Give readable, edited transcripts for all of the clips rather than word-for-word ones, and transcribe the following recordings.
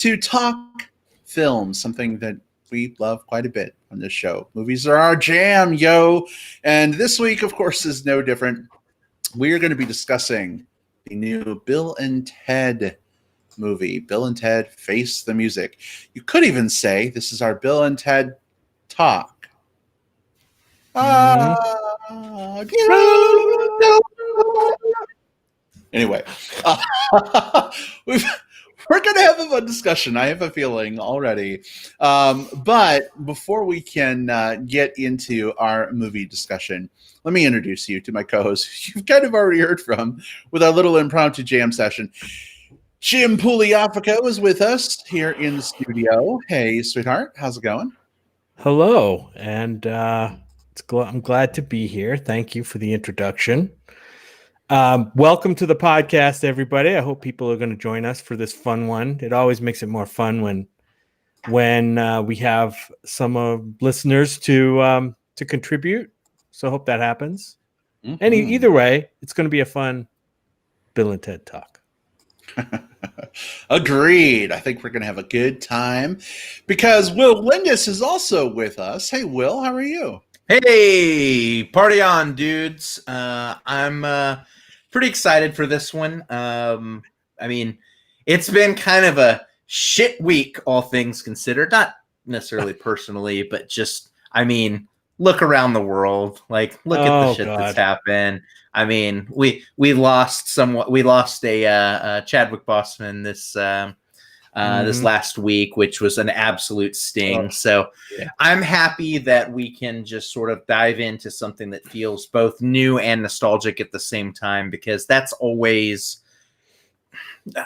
to talk film, something that we love quite a bit on this show. Movies are our jam, yo. And this week, of course, is no different. We are going to be discussing the new Bill and Ted movie, Bill and Ted Face the Music. You could even say this is our Bill and Ted talk. Anyway, we're going to have a fun discussion. I have a feeling already. But before we can get into our movie discussion, let me introduce you to my co-host you've kind of already heard from with our little impromptu jam session. Jim Pugliafico is with us here in the studio. Hey, sweetheart. How's it going? Hello, and I'm glad to be here. Thank you for the introduction. Welcome to the podcast, everybody. I hope people are going to join us for this fun one. It always makes it more fun when we have some listeners to contribute. So I hope that happens. Mm-hmm. Either way, it's going to be a fun Bill and Ted talk. Agreed. I think we're going to have a good time because Will Lindis is also with us. Hey, Will, how are you? Hey, party on, dudes. I'm pretty excited for this one. I mean, it's been kind of a shit week, all things considered. Not necessarily personally, but just, I mean, look around the world. Like, look at the shit that's happened. I mean, we lost a Chadwick Boseman this this last week, which was an absolute sting. So I'm happy that we can just sort of dive into something that feels both new and nostalgic at the same time, because that's always,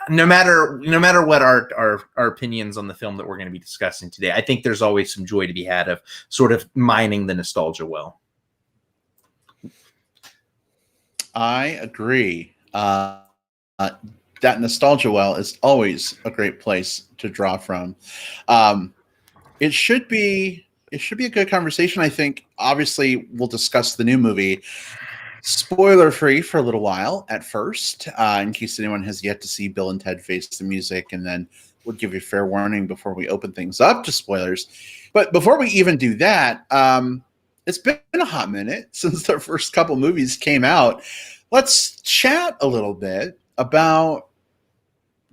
no matter what our opinions on the film that we're going to be discussing today, I think there's always some joy to be had of sort of mining the nostalgia well. I agree. That nostalgia well is always a great place to draw from. It should be a good conversation. I think obviously we'll discuss the new movie spoiler free for a little while at first, in case anyone has yet to see Bill and Ted Face the Music, and then we'll give you fair warning before we open things up to spoilers. But before we even do that, it's been a hot minute since the first couple movies came out. Let's chat a little bit about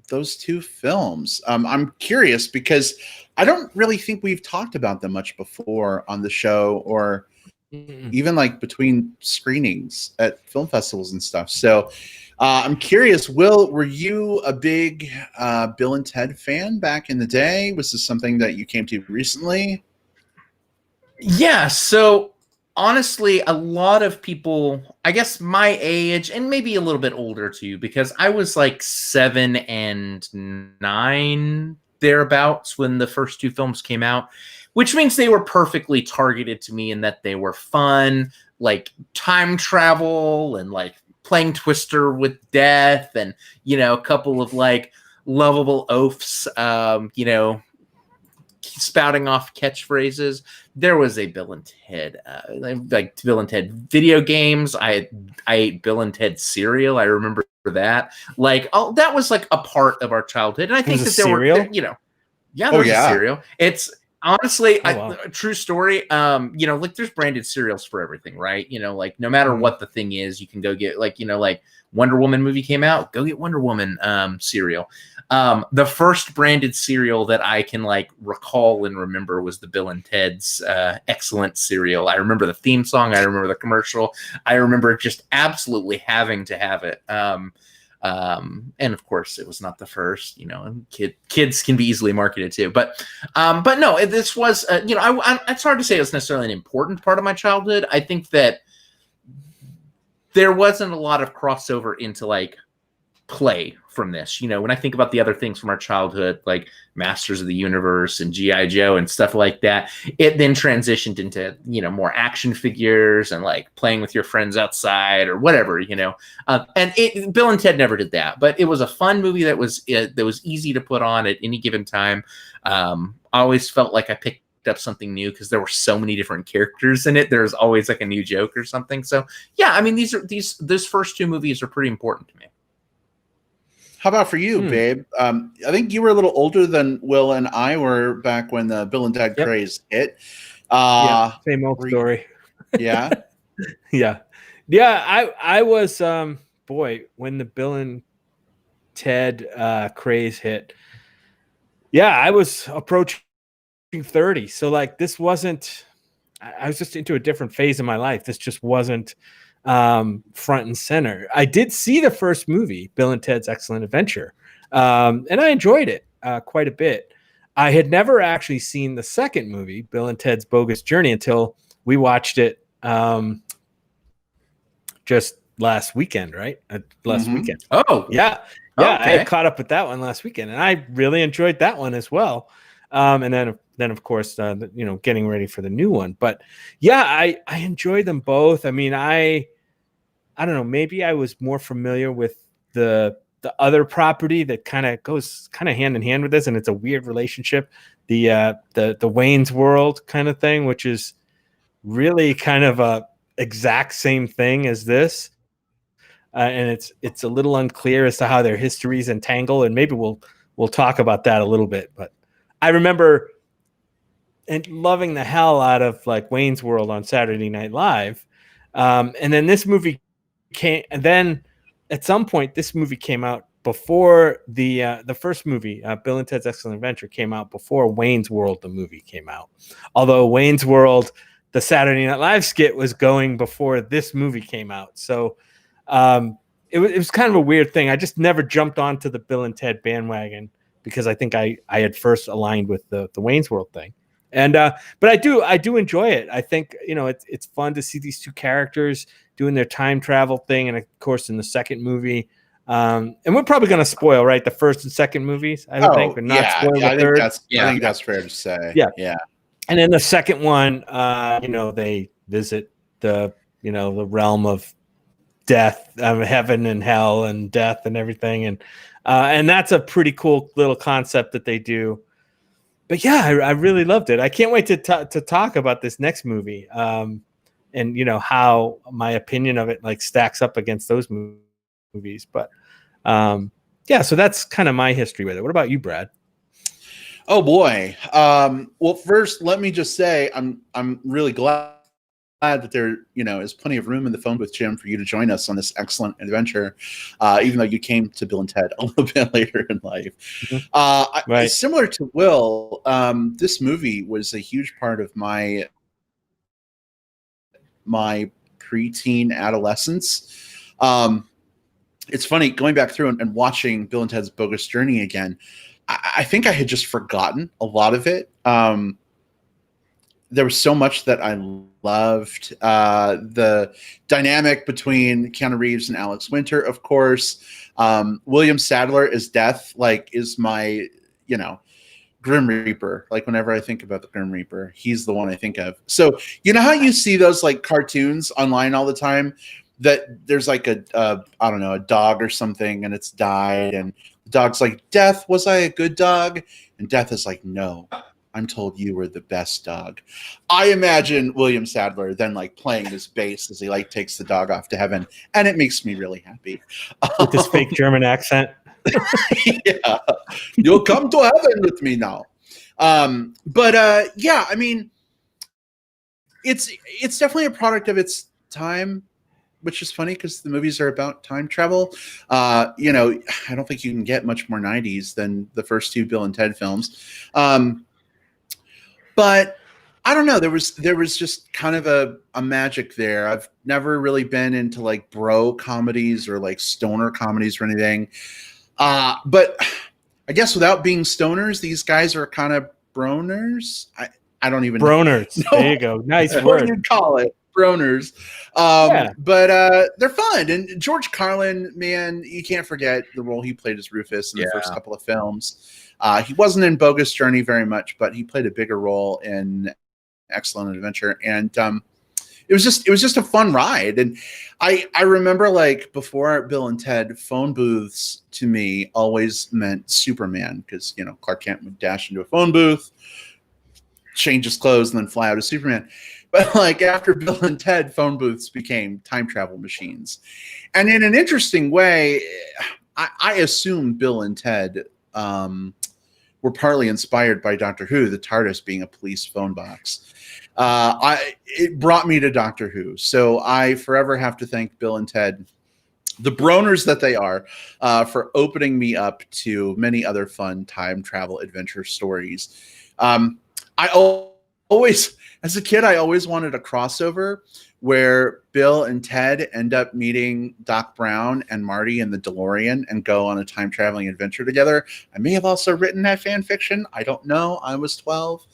those two films. I'm curious because I don't really think we've talked about them much before on the show, or even like between screenings at film festivals and stuff. So I'm curious, Will, were you a big Bill and Ted fan back in the day? Was this something that you came to recently? Yeah, so honestly, a lot of people, I guess my age and maybe a little bit older too, because I was like 7 and 9 thereabouts when the first two films came out, which means they were perfectly targeted to me in that they were fun, like time travel and like playing Twister with death and, you know, a couple of like lovable oafs, you know, spouting off catchphrases. There was a Bill and Ted, like Bill and Ted video games. I ate Bill and Ted cereal. I remember that. Like, oh, that was like a part of our childhood. And I think that there were, you know, there was a cereal. It's honestly a true story. You know, like there's branded cereals for everything, right? You know, like no matter what the thing is, you can go get, like, you know, like Wonder Woman movie came out, go get Wonder Woman cereal. The first branded cereal that I can like recall and remember was the Bill and Ted's Excellent cereal. I remember the theme song. I remember the commercial. I remember just absolutely having to have it. And of course it was not the first, you know, kids can be easily marketed too, but no, this was, you know, it's hard to say it's necessarily an important part of my childhood. I think that there wasn't a lot of crossover into like play from this. You know, when I think about the other things from our childhood, like Masters of the Universe and G.I. Joe and stuff like that, it then transitioned into, you know, more action figures and like playing with your friends outside or whatever, you know. And Bill and Ted never did that, but it was a fun movie that was easy to put on at any given time. I always felt like I picked up something new because there were so many different characters in it. There's always like a new joke or something. So yeah, I mean, those first two movies are pretty important to me. How about for you, babe? I think you were a little older than Will and I were back when the Bill and Ted craze hit. Same old story. Yeah. I was boy, when the Bill and Ted craze hit. Yeah, I was approaching 30. So like this wasn't, I was just into a different phase of my life. This just wasn't front and center. I did see the first movie, Bill and Ted's Excellent Adventure, and I enjoyed it quite a bit. I had never actually seen the second movie, Bill and Ted's Bogus Journey, until we watched it just last weekend, right? Last weekend. Oh, yeah. Okay. I had caught up with that one last weekend, and I really enjoyed that one as well. And then of course, getting ready for the new one. But yeah, I enjoy them both. I mean, I don't know, maybe I was more familiar with the other property that kind of goes hand in hand with this, and it's a weird relationship. The Wayne's World kind of thing, which is really kind of a exact same thing as this. And it's a little unclear as to how their histories entangle, and maybe we'll talk about that a little bit. But I remember and loving the hell out of like Wayne's World on Saturday Night Live, and then this movie came, and then at some point this movie came out before the first movie, Bill and Ted's Excellent Adventure, came out before Wayne's World the movie came out. Although Wayne's World, the Saturday Night Live skit, was going before this movie came out, so. It was kind of a weird thing. I just never jumped onto the Bill and Ted bandwagon because I think I had first aligned with the Wayne's World thing. And but I do enjoy it. I think it's fun to see these two characters doing their time travel thing, and of course in the second movie. And we're probably going to spoil, right, the first and second movies. I think, but not spoil the third. I think that's fair to say. Yeah. And then the second one, they visit the realm of death, heaven and hell and death and everything, and that's a pretty cool little concept that they do. But yeah, I really loved it. I can't wait to talk about this next movie, and how my opinion of it like stacks up against those movies. But yeah, so that's kind of my history with it. What about you, Brad? Oh boy. Well, first, let me just say I'm really glad that there is plenty of room in the phone booth, Jim, for you to join us on this excellent adventure, even though you came to Bill and Ted a little bit later in life. Right. Similar to Will, this movie was a huge part of my preteen adolescence. It's funny going back through and watching Bill and Ted's Bogus Journey again. I think I had just forgotten a lot of it. There was so much that I loved. The dynamic between Keanu Reeves and Alex Winter, of course. William Sadler as Death, is my, Grim Reaper. Like whenever I think about the Grim Reaper, he's the one I think of. So how you see those cartoons online all the time that there's a dog or something and it's died, and the dog's like, Death, was I a good dog? And Death is like, no. I'm told you were the best dog. I imagine William Sadler then playing this bass as he takes the dog off to heaven, and it makes me really happy. With this fake German accent. Yeah. You'll come to heaven with me now. Yeah, I mean, it's definitely a product of its time, which is funny because the movies are about time travel. I don't think you can get much more 90s than the first two Bill and Ted films. But I don't know. There was just kind of a magic there. I've never really been into bro comedies or stoner comedies or anything. But I guess without being stoners, these guys are kind of broners. I don't even broners. know. There you go. Nice word. What do you call it? Broners. But they're fun. And George Carlin, man, you can't forget the role he played as Rufus in the first couple of films. He wasn't in Bogus Journey very much, but he played a bigger role in Excellent Adventure. And it was just a fun ride. And I remember before Bill and Ted, phone booths to me always meant Superman, because Clark Kent would dash into a phone booth, change his clothes, and then fly out as Superman. But after Bill and Ted, phone booths became time travel machines. And in an interesting way, I assume Bill and Ted were partly inspired by Doctor Who, the TARDIS being a police phone box. It brought me to Doctor Who, so I forever have to thank Bill and Ted, the broners that they are, for opening me up to many other fun time travel adventure stories. Always, as a kid, I always wanted a crossover where Bill and Ted end up meeting Doc Brown and Marty in the DeLorean and go on a time traveling adventure together. I may have also written that fan fiction. I don't know. I was 12.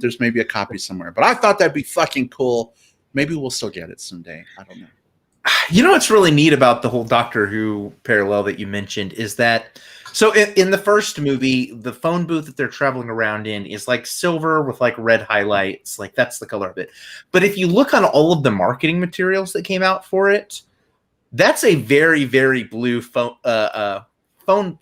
There's maybe a copy somewhere, but I thought that'd be fucking cool. Maybe we'll still get it someday. I don't know. You know what's really neat about the whole Doctor Who parallel that you mentioned is that, so in the first movie, the phone booth that they're traveling around in is like silver with like red highlights. Like that's the color of it. But if you look on all of the marketing materials that came out for it, that's a very, very blue phone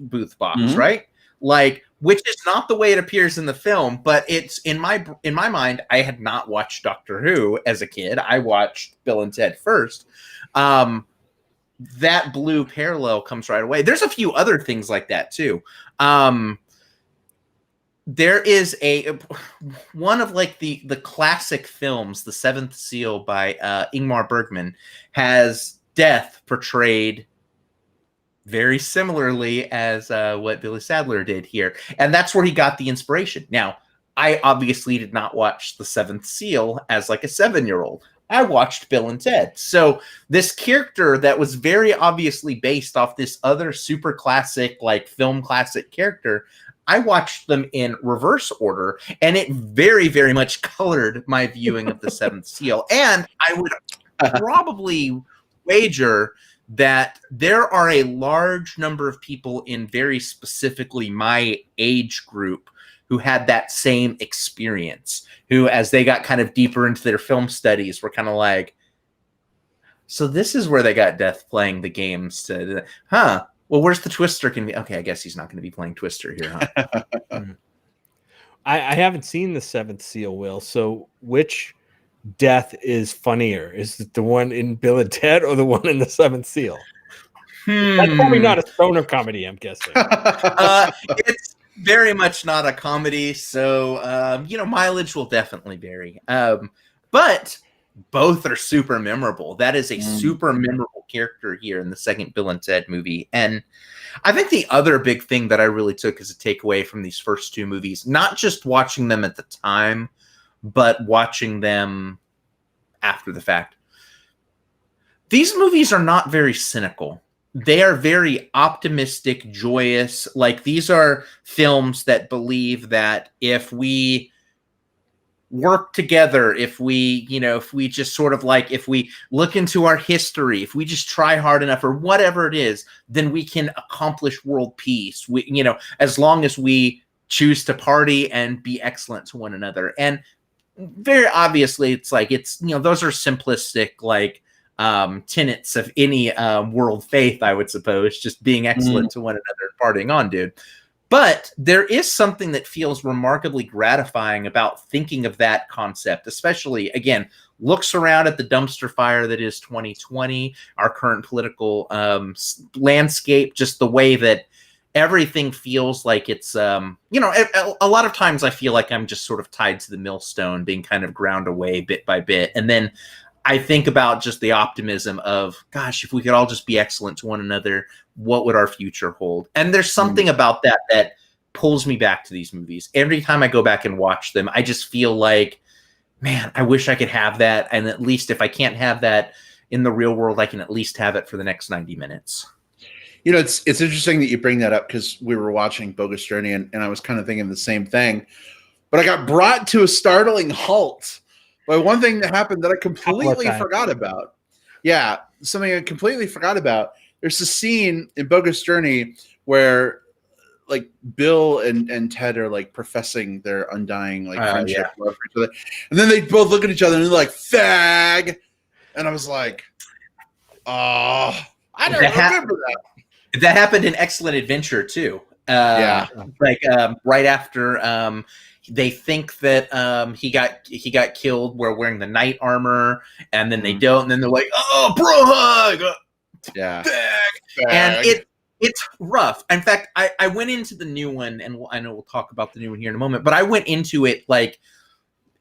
booth box, right? Like, which is not the way it appears in the film, but it's in my mind. I had not watched Doctor Who as a kid. I watched Bill and Ted first. That blue parallel comes right away. There's a few other things like that too. There is one of like the classic films, The Seventh Seal by Ingmar Bergman, has death portrayed very similarly as what Billy Sadler did here. And that's where he got the inspiration. Now, I obviously did not watch The Seventh Seal as like a 7-year-old. I watched Bill and Ted. So this character that was very obviously based off this other super classic, like film classic character, I watched them in reverse order, and it very, very much colored my viewing of The Seventh Seal. And I would probably wager that there are a large number of people in very specifically my age group who had that same experience, who, as they got kind of deeper into their film studies, were kind of like, so this is where they got Death playing the games to, well, where's the Twister can be? Okay, I guess he's not going to be playing Twister here, huh? I haven't seen The Seventh Seal, Will. So which death is funnier? Is it the one in Bill and Ted or the one in The Seventh Seal? That's probably not a stoner comedy, I'm guessing. It's very much not a comedy, so mileage will definitely vary. But both are super memorable. That is a super memorable character here in the second Bill and Ted movie. And I think the other big thing that I really took as a takeaway from these first two movies, not just watching them at the time, but watching them after the fact, these movies are not very cynical. They are very optimistic, joyous. Like, these are films that believe that if we work together, if we just sort of like, if we look into our history, if we just try hard enough or whatever it is, then we can accomplish world peace. As long as we choose to party and be excellent to one another. And very obviously those are simplistic, like, tenets of any world faith, I would suppose, just being excellent to one another and partying on, dude. But there is something that feels remarkably gratifying about thinking of that concept, especially, again, looks around at the dumpster fire that is 2020, our current political landscape, just the way that everything feels like it's, a lot of times I feel like I'm just sort of tied to the millstone, being kind of ground away bit by bit. And then I think about just the optimism of, gosh, if we could all just be excellent to one another, what would our future hold? And there's something about that pulls me back to these movies. Every time I go back and watch them, I just feel like, man, I wish I could have that. And at least if I can't have that in the real world, I can at least have it for the next 90 minutes. It's interesting that you bring that up, because we were watching Bogus Journey and I was kind of thinking the same thing. But I got brought to a startling halt by one thing that happened that I completely forgot about. Yeah, something I completely forgot about. There's a scene in Bogus Journey where, like, Bill and Ted are like professing their undying friendship, love for each other, and then they both look at each other and they're like, "Fag," and I was like, "Oh, I don't remember that." That happened in Excellent Adventure too. Right after they think that he got killed while wearing the knight armor, and then they don't, and then they're like, "Oh, bro hug." Yeah. Fag. And It's rough. In fact, I went into the new one, and I know we'll talk about the new one here in a moment, but I went into it like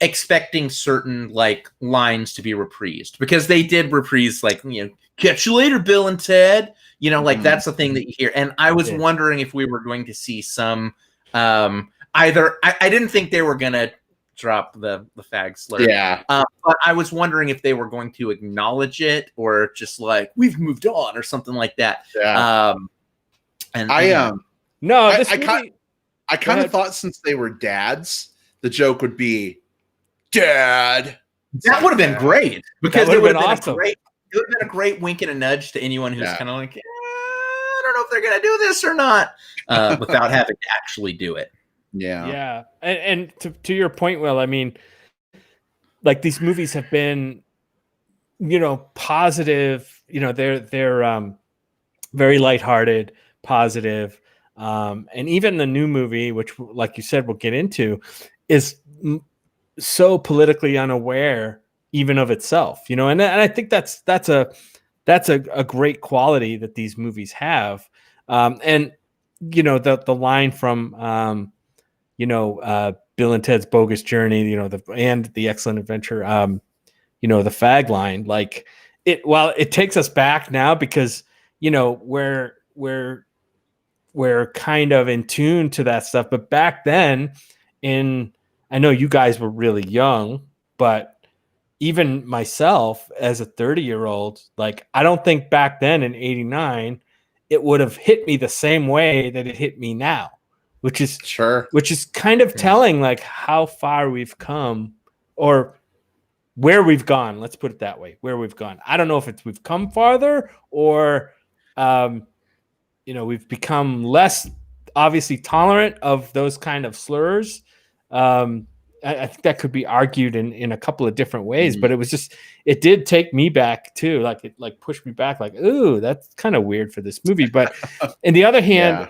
expecting certain like lines to be reprised, because they did reprise like, catch you later, Bill and Ted. Like that's the thing that you hear. And I was wondering if we were going to see some either I didn't think they were gonna drop the fag slur. Yeah. But I was wondering if they were going to acknowledge it or just like we've moved on or something like that. Yeah. And no, I kind of thought since they were dads, the joke would be Dad. That would have been great, because it would have been awesome. it would have been a great wink and a nudge to anyone who's kind of like, I don't know if they're gonna do this or not, without having to actually do it. Yeah. And to your point, Will, I mean, like these movies have been, positive, they're very lighthearted, positive. And even the new movie, which like you said, we'll get into, is so politically unaware even of itself, and I think that's a great quality that these movies have. And the line from Bill and Ted's Bogus Journey, and the Excellent Adventure, the fag line, like it takes us back now because we're kind of in tune to that stuff, but back then I know you guys were really young, but even myself as a 30-year-old, like I don't think back then in 89 it would have hit me the same way that it hit me now, which is kind of telling like how far we've come or where we've gone. Let's put it that way, where we've gone. I don't know if we've come farther or we've become less obviously tolerant of those kind of slurs. I think that could be argued in a couple of different ways, but it did take me back too. Like it pushed me back like, ooh, that's kind of weird for this movie. But on the other hand,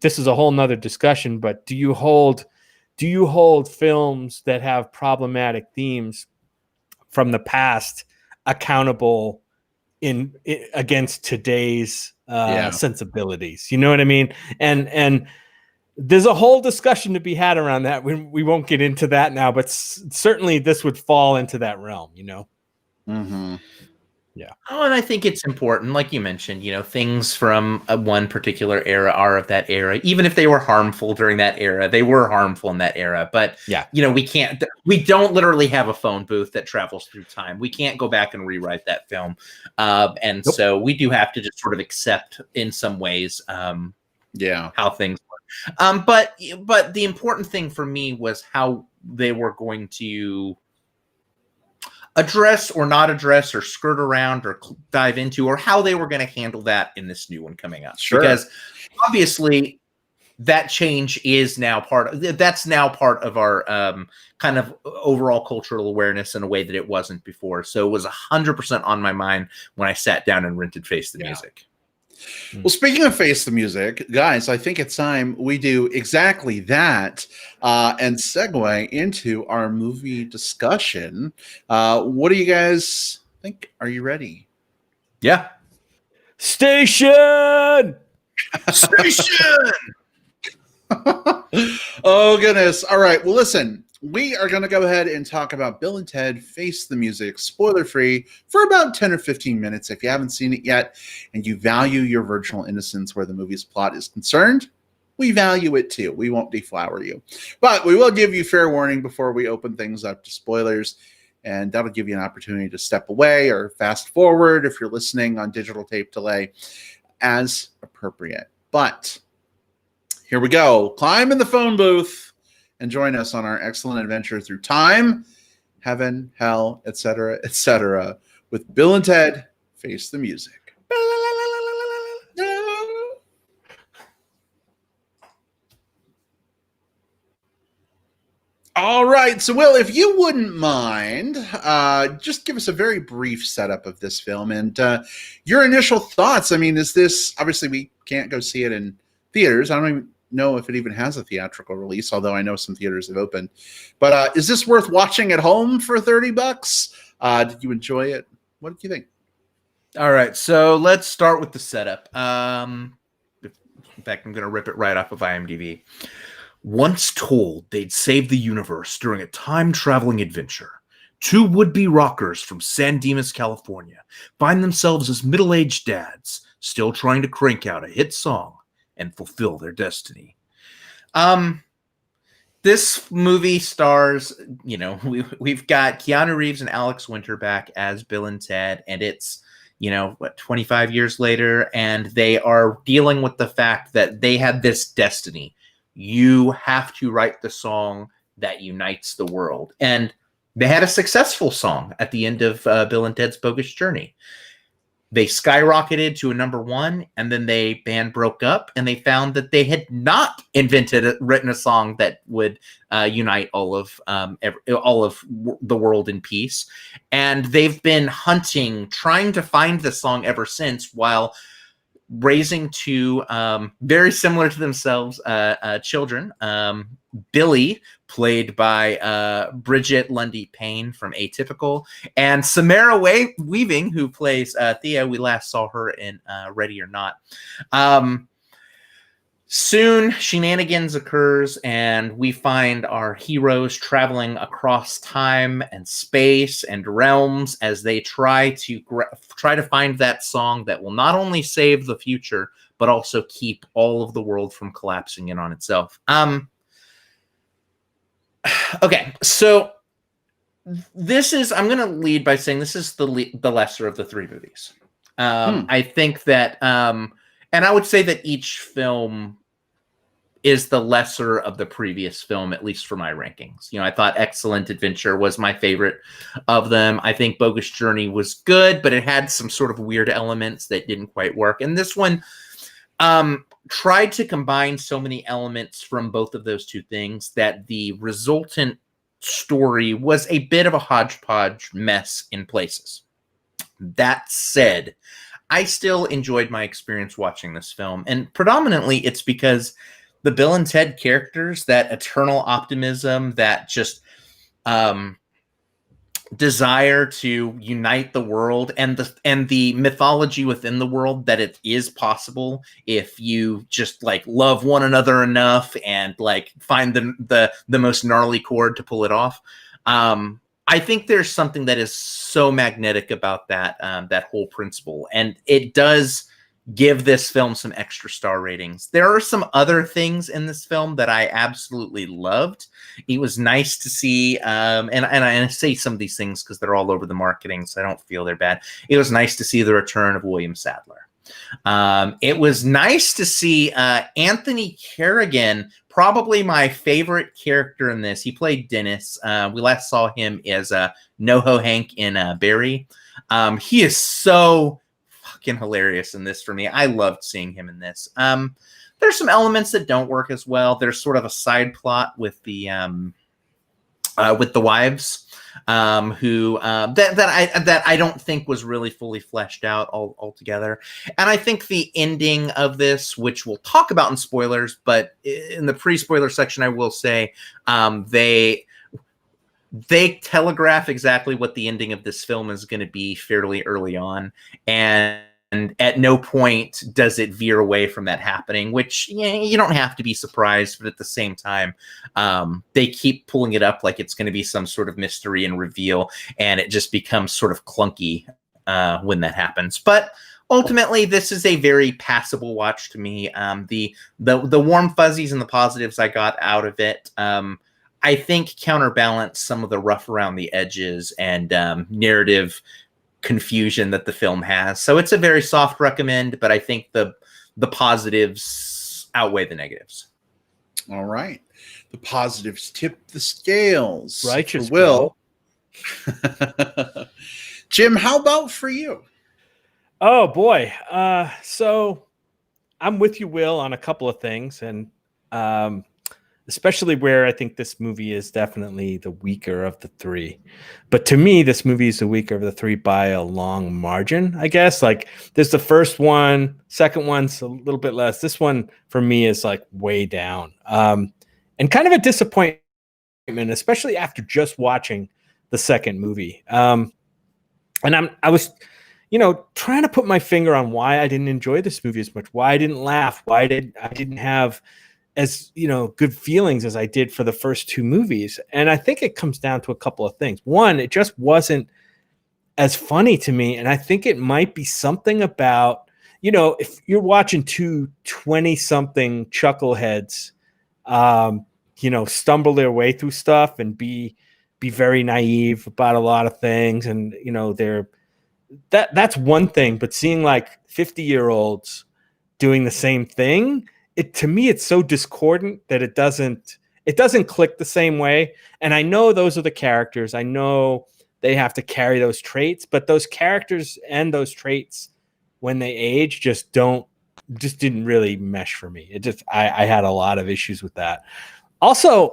this is a whole nother discussion, but do you hold films that have problematic themes from the past accountable against today's sensibilities? You know what I mean? And there's a whole discussion to be had around that. We won't get into that now, but certainly this would fall into that realm, Mm-hmm. Yeah. Oh, and I think it's important, like you mentioned, things from one particular era are of that era. Even if they were harmful during that era, they were harmful in that era. But, we don't literally have a phone booth that travels through time. We can't go back and rewrite that film. So we do have to just sort of accept in some ways how things work. But the important thing for me was how they were going to address or not address or skirt around or dive into, or how they were going to handle that in this new one coming up. Sure. Because obviously that change is now part of our kind of overall cultural awareness in a way that it wasn't before. So it was 100% on my mind when I sat down and rented Face the Music. Well, speaking of Face the Music, guys, I think it's time we do exactly that and segue into our movie discussion. What do you guys think? Are you ready? Yeah. Station! Station! Oh, goodness. All right. Well, listen. We are going to go ahead and talk about Bill and Ted Face the Music, spoiler-free, for about 10 or 15 minutes. If you haven't seen it yet and you value your virginal innocence where the movie's plot is concerned, we value it too. We won't deflower you. But we will give you fair warning before we open things up to spoilers, and that'll give you an opportunity to step away or fast forward if you're listening on digital tape delay as appropriate. But here we go. Climb in the phone booth and join us on our excellent adventure through time, heaven, hell, etc., with Bill and Ted Face the Music. All right, so Will, if you wouldn't mind, just give us a very brief setup of this film and your initial thoughts. I mean, is this, obviously we can't go see it in theaters. I don't even know if it even has a theatrical release, although I know some theaters have opened. But is this worth watching at home for $30? Did you enjoy it? What did you think? All right, so let's start with the setup. In fact, I'm going to rip it right off of IMDb. Once told they'd save the universe during a time-traveling adventure, two would-be rockers from San Dimas, California, find themselves as middle-aged dads, still trying to crank out a hit song and fulfill their destiny. This movie stars, we've got Keanu Reeves and Alex Winter back as Bill and Ted, and it's 25 years later, and they are dealing with the fact that they had this destiny. You have to write the song that unites the world. And they had a successful song at the end of Bill and Ted's Bogus Journey. They skyrocketed to a #1, and then the band broke up, and they found that they had not written a song that would unite all of the world in peace. And they've been hunting, trying to find the song ever since, while raising two very similar to themselves children. Billy, played by Bridget Lundy Payne from Atypical, and Samara Weaving, who plays Thea. We last saw her in Ready or Not. Soon, shenanigans occurs, and we find our heroes traveling across time and space and realms as they try to find that song that will not only save the future, but also keep all of the world from collapsing in on itself. Okay, so I'm going to lead by saying this is the lesser of the three movies. I think that, and I would say that each film is the lesser of the previous film, at least for my rankings. I thought Excellent Adventure was my favorite of them. I think Bogus Journey was good, but it had some sort of weird elements that didn't quite work. And this one tried to combine so many elements from both of those two things that the resultant story was a bit of a hodgepodge mess in places. That said, I still enjoyed my experience watching this film, and predominantly it's because the Bill and Ted characters, that eternal optimism, that just desire to unite the world, and the mythology within the world that it is possible if you just love one another enough and find the most gnarly chord to pull it off. I think there's something that is so magnetic about that whole principle, and it does give this film some extra star ratings. There are some other things in this film that I absolutely loved. It was nice to see, and I say some of these things because they're all over the marketing, so I don't feel they're bad. It was nice to see the return of William Sadler. It was nice to see Anthony Carrigan, probably my favorite character in this. He played Dennis. We last saw him as NoHo Hank in Barry. He is so fucking hilarious in this for me. I loved seeing him in this. There's some elements that don't work as well. There's sort of a side plot with the wives, who that I don't think was really fully fleshed out altogether. And I think the ending of this, which we'll talk about in spoilers, but in the pre-spoiler section, I will say they telegraph exactly what the ending of this film is going to be fairly early on, and at no point does it veer away from that happening, which you don't have to be surprised, but at the same time, they keep pulling it up like it's going to be some sort of mystery and reveal, and it just becomes sort of clunky when that happens. But ultimately, this is a very passable watch to me. The warm fuzzies and the positives I got out of it, I think, counterbalance some of the rough around the edges and narrative confusion that the film has. So it's a very soft recommend, but I think the positives outweigh the negatives. All right. The positives tip the scales. Righteous, Will. Jim, how about for you? Oh, boy. So I'm with you, Will, on a couple of things, and especially where I think this movie is definitely the weaker of the three. But to me, this movie is the weaker of the three by a long margin, I guess. There's the first one, second one's a little bit less. This one, for me, is way down. And kind of a disappointment, especially after just watching the second movie. And I was trying to put my finger on why I didn't enjoy this movie as much, why I didn't laugh, why I didn't have as good feelings as I did for the first two movies. And I think it comes down to a couple of things. One, it just wasn't as funny to me. And I think it might be something about, if you're watching two 20-something chuckleheads, stumble their way through stuff and be very naive about a lot of things. And, that's one thing, but seeing like 50-year-olds doing the same thing, to me, it's so discordant that it doesn't click the same way. And I know those are the characters. I know they have to carry those traits, but those characters and those traits, when they age, just didn't really mesh for me. I had a lot of issues with that. Also,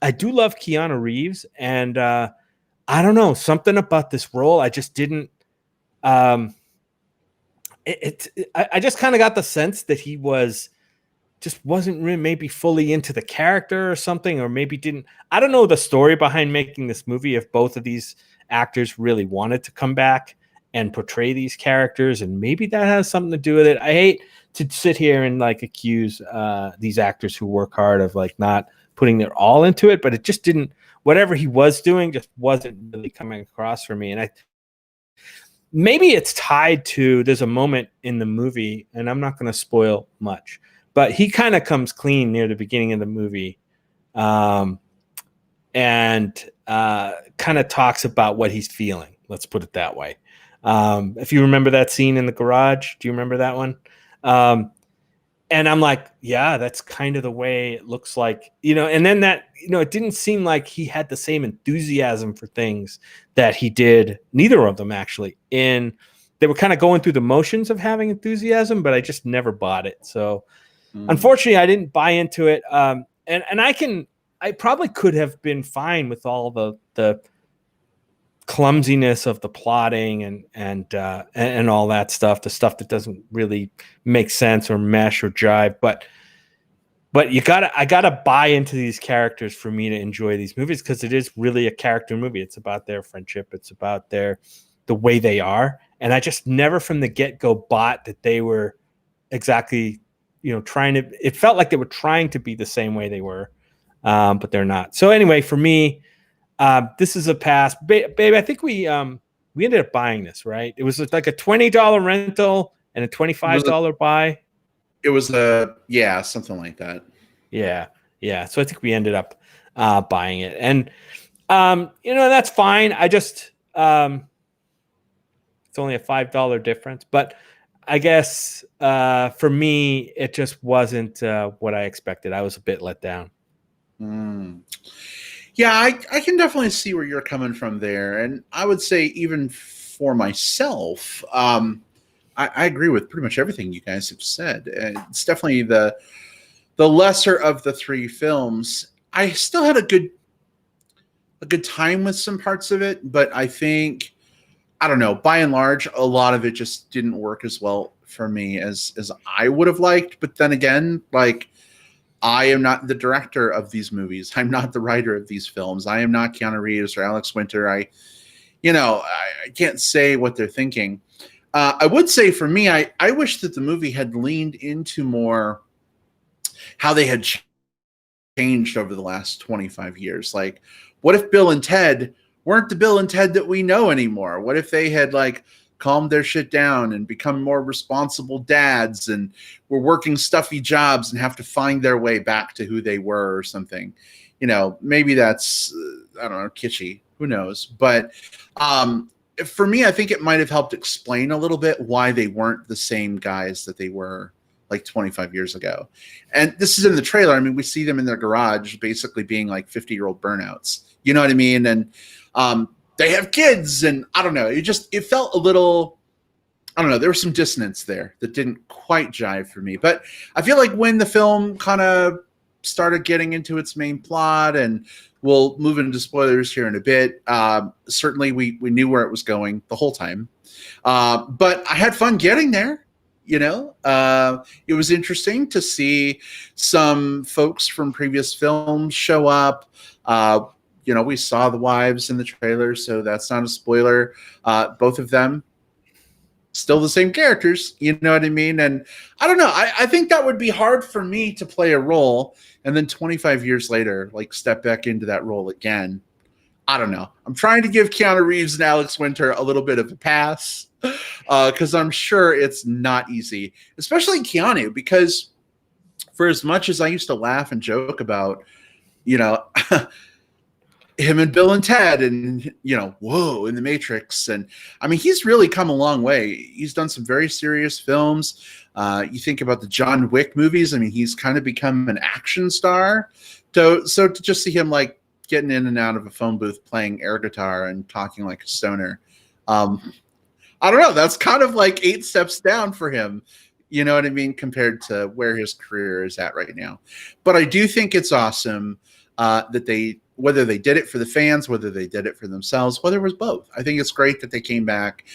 I do love Keanu Reeves, and I don't know, something about this role I just didn't. I just kind of got the sense that he wasn't really maybe fully into the character or something, or maybe didn't. I don't know the story behind making this movie, if both of these actors really wanted to come back and portray these characters, and maybe that has something to do with it. I hate to sit here and like accuse these actors who work hard of like not putting their all into it, but it just didn't. Whatever he was doing just wasn't really coming across for me. And maybe it's tied to, there's a moment in the movie, and I'm not going to spoil much, but he kind of comes clean near the beginning of the movie, and kind of talks about what he's feeling. Let's put it that way. If you remember that scene in the garage, do you remember that one? And I'm like, yeah, that's kind of the way it looks like, and then that, it didn't seem like he had the same enthusiasm for things that he did. Neither of them actually. They were kind of going through the motions of having enthusiasm, but I just never bought it. So unfortunately I didn't buy into it. And I probably could have been fine with all the clumsiness of the plotting and all that stuff, the stuff that doesn't really make sense or mesh or jive. But I gotta buy into these characters for me to enjoy these movies, because it is really a character movie. It's about their friendship. It's about the way they are. And I just never from the get-go bought that they were exactly, it felt like they were trying to be the same way they were, but they're not. So anyway, for me, this is a pass. Babe, I think we ended up buying this, right? It was like a $20 rental and a $25 buy. It was something like that. Yeah. So I think we ended up buying it, and that's fine. I just it's only a $5 difference, but I guess for me it just wasn't what I expected. I was a bit let down. Yeah, I can definitely see where you're coming from there. And I would say even for myself, I agree with pretty much everything you guys have said. It's definitely the lesser of the three films. I still had a good time with some parts of it, but I think, I don't know, by and large, a lot of it just didn't work as well for me as I would have liked. But then again, like, I am not the director of these movies. I'm not the writer of these films. I am not Keanu Reeves or Alex Winter. I can't say what they're thinking. I would say for me, I wish that the movie had leaned into more how they had changed over the last 25 years. Like, what if Bill and Ted weren't the Bill and Ted that we know anymore? What if they had like calmed their shit down and become more responsible dads and were working stuffy jobs and have to find their way back to who they were or something? Maybe that's, I don't know, kitschy. Who knows? But for me, I think it might have helped explain a little bit why they weren't the same guys that they were like 25 years ago. And this is in the trailer. I mean, we see them in their garage basically being like 50-year-old burnouts. You know what I mean? And they have kids, and I don't know. It felt a little, I don't know. There was some dissonance there that didn't quite jive for me. But I feel like when the film kind of started getting into its main plot, and we'll move into spoilers here in a bit, certainly we knew where it was going the whole time. But I had fun getting there. It was interesting to see some folks from previous films show up. We saw the wives in the trailer, so that's not a spoiler. Both of them still the same characters, you know what I mean? And I don't know. I think that would be hard for me to play a role and then 25 years later, like step back into that role again. I don't know. I'm trying to give Keanu Reeves and Alex Winter a little bit of a pass because I'm sure it's not easy, especially Keanu, because for as much as I used to laugh and joke about, you know, him and Bill and Ted and, you know, whoa, in the Matrix. And I mean, he's really come a long way. He's done some very serious films. You think about the John Wick movies. I mean, he's kind of become an action star. So to just see him like getting in and out of a phone booth playing air guitar and talking like a stoner, I don't know. That's kind of like 8 steps down for him. You know what I mean? Compared to where his career is at right now. But I do think it's awesome that they, whether they did it for the fans, whether they did it for themselves, whether it was both. I think it's great that they came back.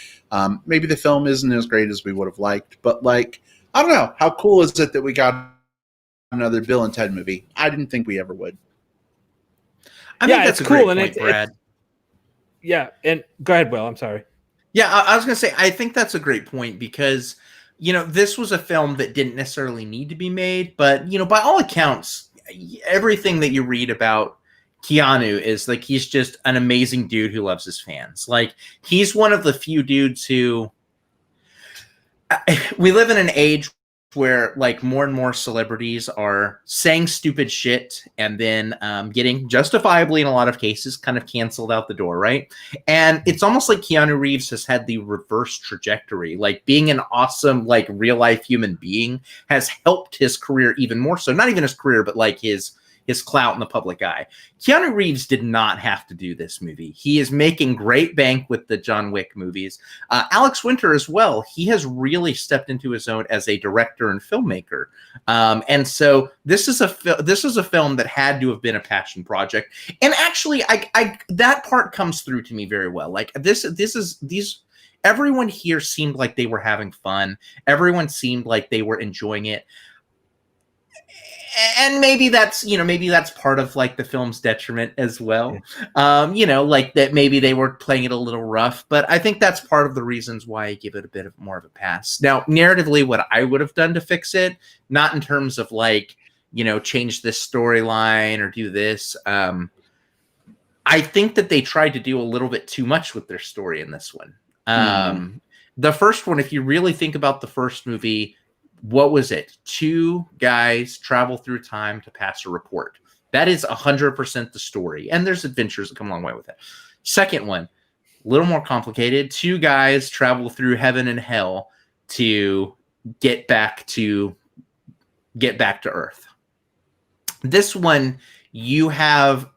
Maybe the film isn't as great as we would have liked, but like, I don't know. How cool is it that we got another Bill and Ted movie? I didn't think we ever would. I think that's a cool, great point, Brad. Yeah, and go ahead, Will. I'm sorry. Yeah, I was going to say, I think that's a great point because, you know, this was a film that didn't necessarily need to be made, but, you know, by all accounts, everything that you read about Keanu is like he's just an amazing dude who loves his fans. Like, he's one of the few dudes who we live in an age where like more and more celebrities are saying stupid shit and then getting justifiably in a lot of cases kind of canceled out the door, right? And it's almost like Keanu Reeves has had the reverse trajectory. Like, being an awesome like real life human being has helped his career even more so. Not even his career, but like his clout in the public eye. Keanu Reeves did not have to do this movie. He is making great bank with the John Wick movies. Alex Winter as well. He has really stepped into his own as a director and filmmaker. And so this is a film that had to have been a passion project. And actually, I that part comes through to me very well. Like everyone here seemed like they were having fun. Everyone seemed like they were enjoying it. And maybe that's part of like the film's detriment as well. You know, like that maybe they were playing it a little rough, but I think that's part of the reasons why I give it a bit of more of a pass. Now, narratively, what I would have done to fix it, not in terms of like, you know, change this storyline or do this. I think that they tried to do a little bit too much with their story in this one. The first one, if you really think about the first movie, what was it? 2 guys travel through time to pass a report. That is 100% the story. And there's adventures that come a long way with it. Second one, a little more complicated. 2 guys travel through heaven and hell to get back to Earth. This one, you have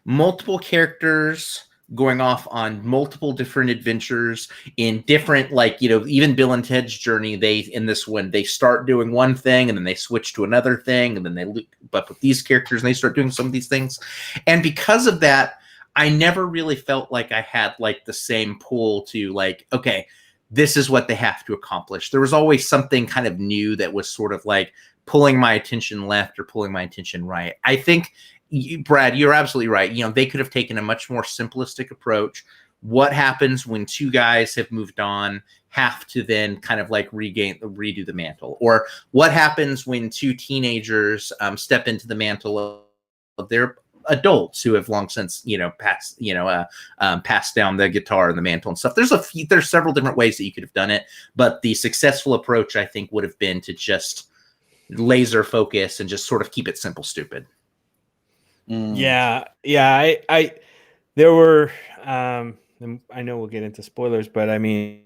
multiple characters going off on multiple different adventures in different, like, you know, even Bill and Ted's journey, in this one, they start doing one thing and then they switch to another thing and then they loop up with these characters and they start doing some of these things. And because of that, I never really felt like I had like the same pull to like, okay, this is what they have to accomplish. There was always something kind of new that was sort of like pulling my attention left or pulling my attention right. I think, Brad, you're absolutely right. You know, they could have taken a much more simplistic approach. What happens when 2 guys have moved on, have to then kind of like redo the mantle? Or what happens when 2 teenagers step into the mantle of their adults who have long since, you know, passed down the guitar and the mantle and stuff? There's several different ways that you could have done it, but the successful approach, I think, would have been to just laser focus and just sort of keep it simple, stupid. Yeah. I there were I know we'll get into spoilers, but I mean,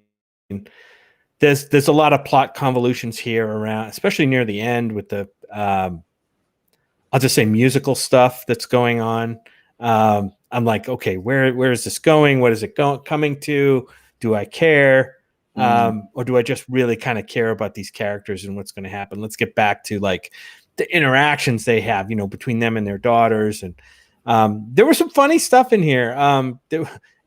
there's a lot of plot convolutions here around, especially near the end with the I'll just say musical stuff that's going on. I'm like, okay, where is this going? What is it coming to? Do I care? Or do I just really kind of care about these characters and what's going to happen? Let's get back to like the interactions they have, you know, between them and their daughters. And there was some funny stuff in here.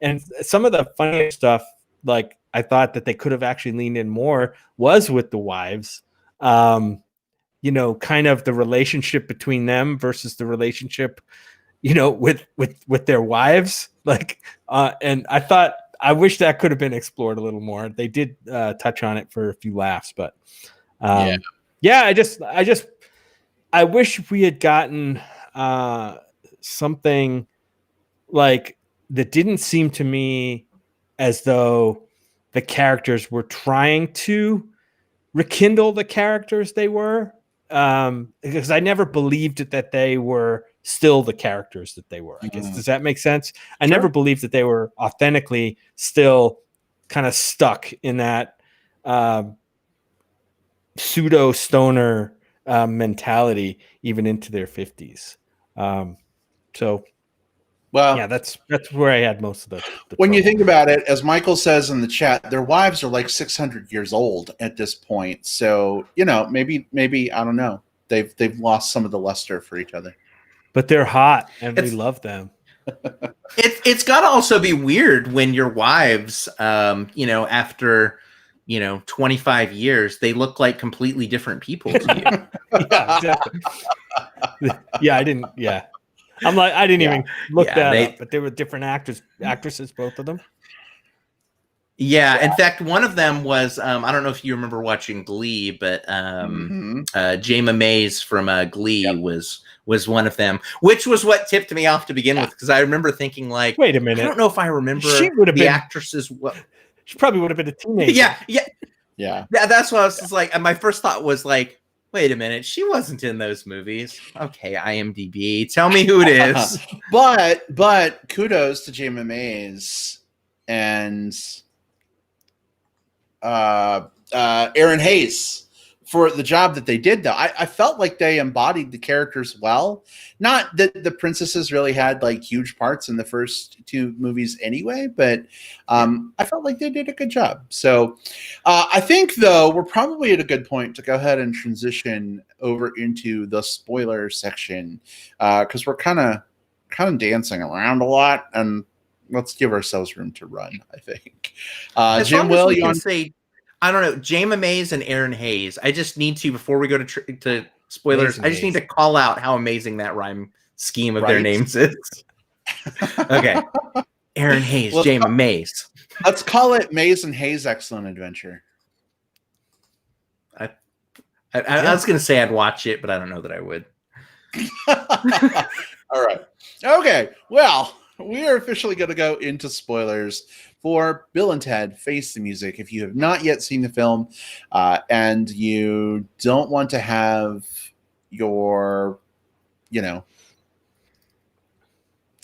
And some of the funny stuff, like I thought that they could have actually leaned in more, was with the wives. You know, kind of the relationship between them versus the relationship, you know, with their wives. Like, and I thought I wish that could have been explored a little more. They did touch on it for a few laughs, but I wish we had gotten something like that. Didn't seem to me as though the characters were trying to rekindle the characters they were, because I never believed that they were still the characters that they were. I guess, does that make sense? I never believed that they were authentically still kind of stuck in that pseudo stoner mentality even into their 50s. Well, yeah, that's where I had most of the when you trouble. think about it, as Michael says in the chat, their wives are like 600 years old at this point. So, maybe I don't know. They've lost some of the luster for each other. But they're hot and we love them. It's got to also be weird when your wives, after 25 years, they look like completely different people to you. Yeah, exactly. Yeah, I didn't. Yeah, I'm like, I didn't even look that up. But they were different actresses, both of them. Yeah, in fact, one of them was I don't know if you remember watching Glee, but Jayma Mays from Glee was one of them, which was what tipped me off to begin with, because I remember thinking, like, wait a minute, I don't know if I remember she would have the been actresses. She probably would have been a teenager. Yeah. That's what I was just like. And my first thought was like, wait a minute, she wasn't in those movies. Okay, IMDb, tell me who it is. but kudos to Jayma Mays and Aaron Hayes for the job that they did, though. I felt like they embodied the characters well. Not that the princesses really had like huge parts in the first two movies anyway, but I felt like they did a good job. So I think, though, we're probably at a good point to go ahead and transition over into the spoiler section, because we're kind of dancing around a lot, and let's give ourselves room to run, I think. Jim, will you say, I don't know, Jayma Mays and Aaron Hayes. I just need to, before we go to spoilers, I just need to call out how amazing that rhyme scheme of their names is. Okay. Aaron Hayes, Jayma Mays. Let's call it Mays and Hayes' Excellent Adventure. I was going to say I'd watch it, but I don't know that I would. All right. Okay. Well, we are officially going to go into spoilers for Bill and Ted Face the Music. If you have not yet seen the film and you don't want to have your,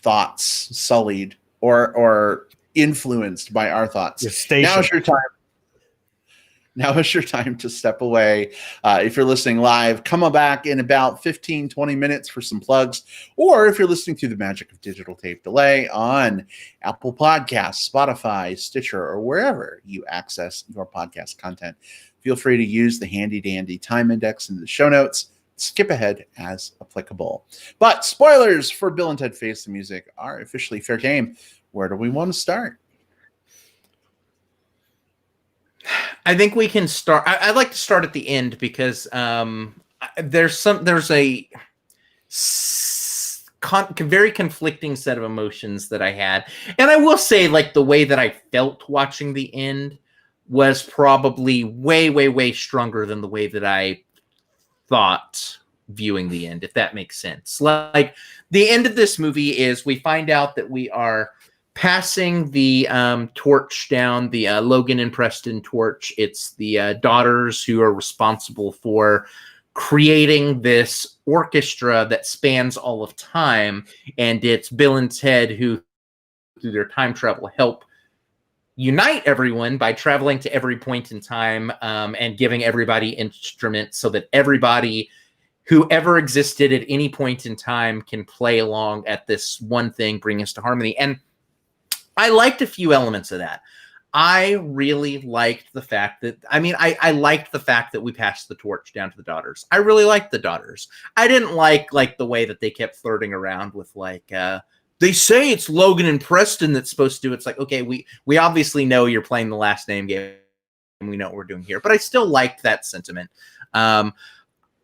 thoughts sullied or influenced by our thoughts, now's your time. Now is your time to step away. If you're listening live, come on back in about 15, 20 minutes for some plugs. Or if you're listening through the magic of digital tape delay on Apple Podcasts, Spotify, Stitcher, or wherever you access your podcast content, feel free to use the handy-dandy time index in the show notes. Skip ahead as applicable. But spoilers for Bill and Ted Face the Music are officially fair game. Where do we want to start? I think we can start. I'd like to start at the end because there's a very conflicting set of emotions that I had, and I will say, like, the way that I felt watching the end was probably way, way, way stronger than the way that I thought viewing the end, if that makes sense. Like, the end of this movie is we find out that we are passing the torch down, the Logan and Preston torch. It's the daughters who are responsible for creating this orchestra that spans all of time, and it's Bill and Ted who, through their time travel, help unite everyone by traveling to every point in time and giving everybody instruments so that everybody who ever existed at any point in time can play along at this one thing, bring us to harmony. And I liked a few elements of that. I really liked the fact that, I liked the fact that we passed the torch down to the daughters. I really liked the daughters. I didn't like the way that they kept flirting around with, like, they say it's Logan and Preston that's supposed to do it. It's like, okay, we obviously know you're playing the last name game and we know what we're doing here, but I still liked that sentiment.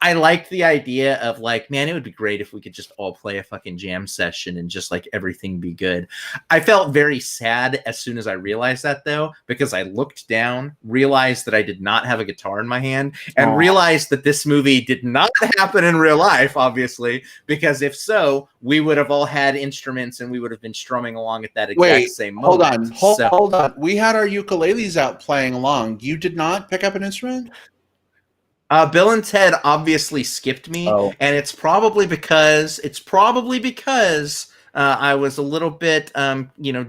I liked the idea of like, man, it would be great if we could just all play a fucking jam session and just like everything be good. I felt very sad as soon as I realized that, though, because I looked down, realized that I did not have a guitar in my hand, and realized that this movie did not happen in real life, obviously, because if so, we would have all had instruments and we would have been strumming along at that exact same moment. Hold on. We had our ukuleles out playing along. You did not pick up an instrument? Bill and Ted obviously skipped me, and it's probably because I was a little bit,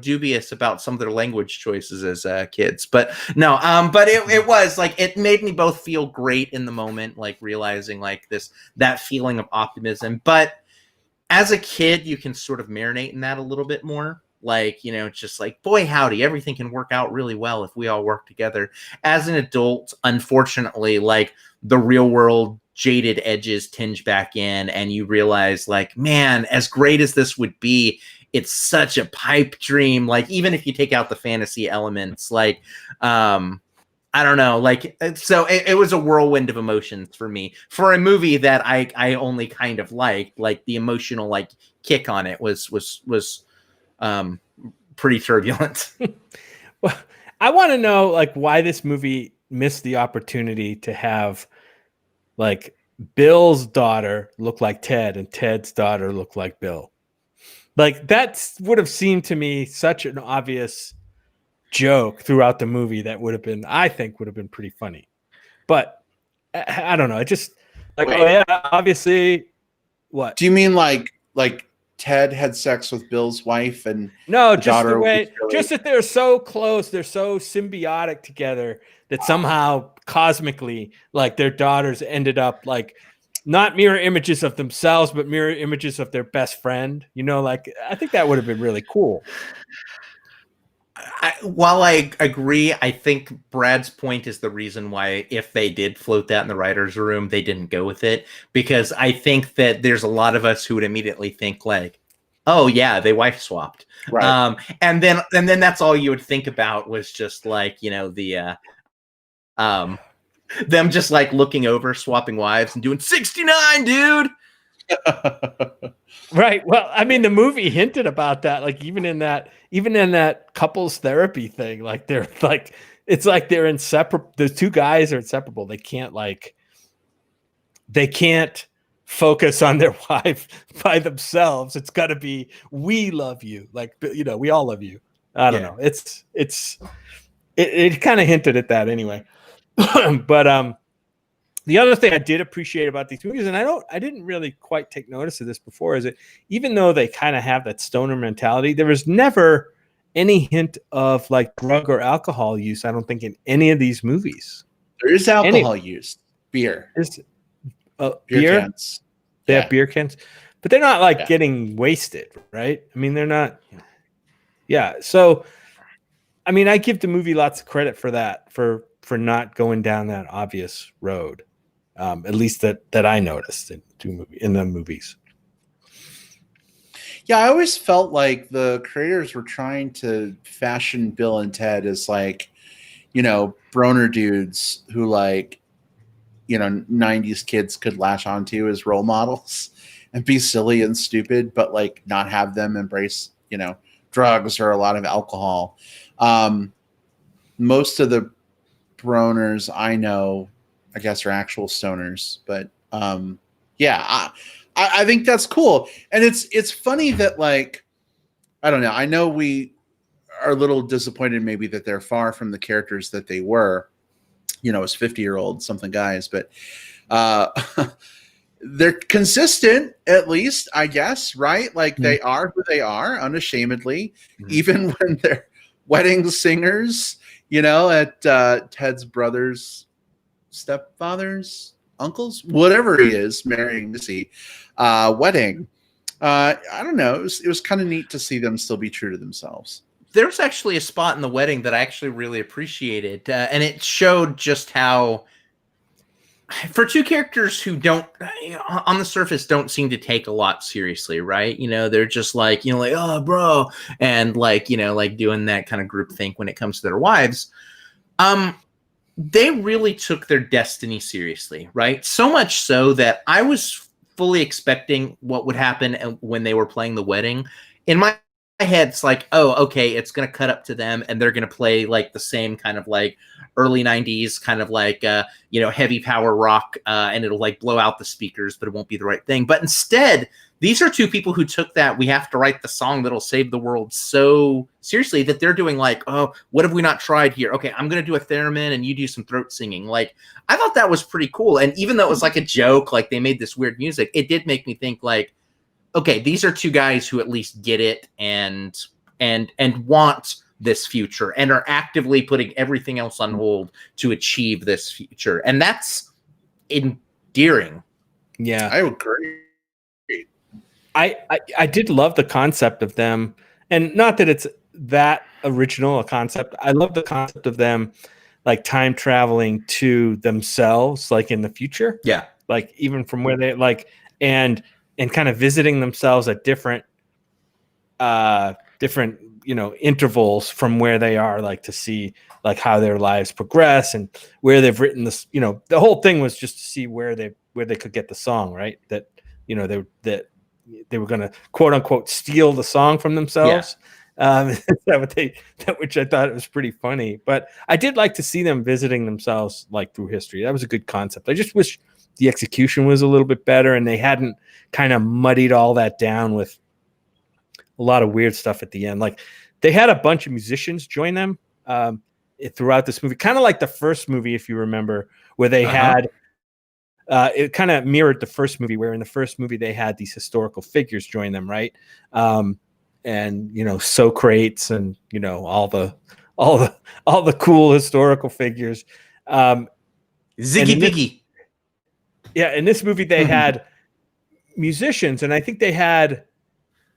dubious about some of their language choices as kids. But no, but it was like it made me both feel great in the moment, like realizing like that feeling of optimism. But as a kid, you can sort of marinate in that a little bit more. Like, it's just like, boy, howdy, everything can work out really well if we all work together. As an adult, unfortunately, like the real world jaded edges tinge back in, and you realize like, man, as great as this would be, it's such a pipe dream. Like, even if you take out the fantasy elements, like, I don't know, like, so it was a whirlwind of emotions for me for a movie that I only kind of liked. Like the emotional like kick on it was pretty turbulent. Well, I want to know like why this movie missed the opportunity to have like Bill's daughter look like Ted and Ted's daughter look like Bill. Like that would have seemed to me such an obvious joke throughout the movie that I think would have been pretty funny. But I don't know. It just like, oh yeah, obviously what? Do you mean like Ted had sex with Bill's wife and no, just the way, just that they're so close, they're so symbiotic together that somehow cosmically, like their daughters ended up like not mirror images of themselves, but mirror images of their best friend. Like I think that would have been really cool. While I agree, I think Brad's point is the reason why, if they did float that in the writer's room, they didn't go with it. Because I think that there's a lot of us who would immediately think like, oh yeah, they wife swapped. Right. And then that's all you would think about was just like, them just like looking over, swapping wives and doing 69, dude. Right. Well, I mean, the movie hinted about that, like even in that couples therapy thing, like they're like, it's like they're inseparable. The two guys are inseparable. They can't focus on their wife by themselves. It's got to be, we love you. Like, we all love you. I don't know. It kind of hinted at that anyway. But, the other thing I did appreciate about these movies, and I didn't really quite take notice of this before, is that even though they kind of have that stoner mentality, there was never any hint of like drug or alcohol use, I don't think, in any of these movies. There is alcohol use. Beer. Beer cans. They have beer cans, but they're not like getting wasted, right? I mean, they're not. Yeah. So, I mean, I give the movie lots of credit for that, for not going down that obvious road. At least that I noticed in the movies. Yeah, I always felt like the creators were trying to fashion Bill and Ted as like, broner dudes who like, 90s kids could latch onto as role models and be silly and stupid, but like not have them embrace, drugs or a lot of alcohol. Most of the broners I know, I guess, are actual stoners, but I think that's cool. And it's funny that like, I don't know, I know we are a little disappointed maybe that they're far from the characters that they were, as 50-year-old something guys, but they're consistent, at least, I guess, right? Like they are who they are unashamedly, even when they're wedding singers, at Ted's brother's stepfather's uncles, whatever he is, marrying Missy, wedding. I don't know. It was kind of neat to see them still be true to themselves. There's actually a spot in the wedding that I actually really appreciated, and it showed just how, for two characters who don't, on the surface, don't seem to take a lot seriously, right? They're just like, like, oh, bro, and like, like doing that kind of group think when it comes to their wives. they really took their destiny seriously, right? So much so that I was fully expecting what would happen when they were playing the wedding. In my head, it's like, oh, okay, it's going to cut up to them and they're going to play like the same kind of like early 90s kind of like, heavy power rock, and it'll like blow out the speakers, but it won't be the right thing. But instead, these are two people who took that we have to write the song that'll save the world so seriously that they're doing like, oh, what have we not tried here? Okay, I'm going to do a theremin and you do some throat singing. Like, I thought that was pretty cool. And even though it was like a joke, like they made this weird music, it did make me think like, okay, these are two guys who at least get it and want this future and are actively putting everything else on hold to achieve this future. And that's endearing. Yeah. I agree. I did love the concept of them, and not that it's that original a concept. I love the concept of them like time traveling to themselves, like in the future. Yeah. Like even from where they like and kind of visiting themselves at different intervals from where they are, like to see like how their lives progress and where they've written this. The whole thing was just to see where they could get the song, right? That they were going to quote unquote steal the song from themselves. Which I thought it was pretty funny, but I did like to see them visiting themselves like through history. That was a good concept. I just wish the execution was a little bit better and they hadn't kind of muddied all that down with a lot of weird stuff at the end. Like they had a bunch of musicians join them throughout this movie, kind of like the first movie, if you remember, where they had it kind of mirrored the first movie, where in the first movie they had these historical figures join them, right? And Socrates and all the cool historical figures. Ziggy Piggy. Yeah, in this movie they had musicians, and I think they had.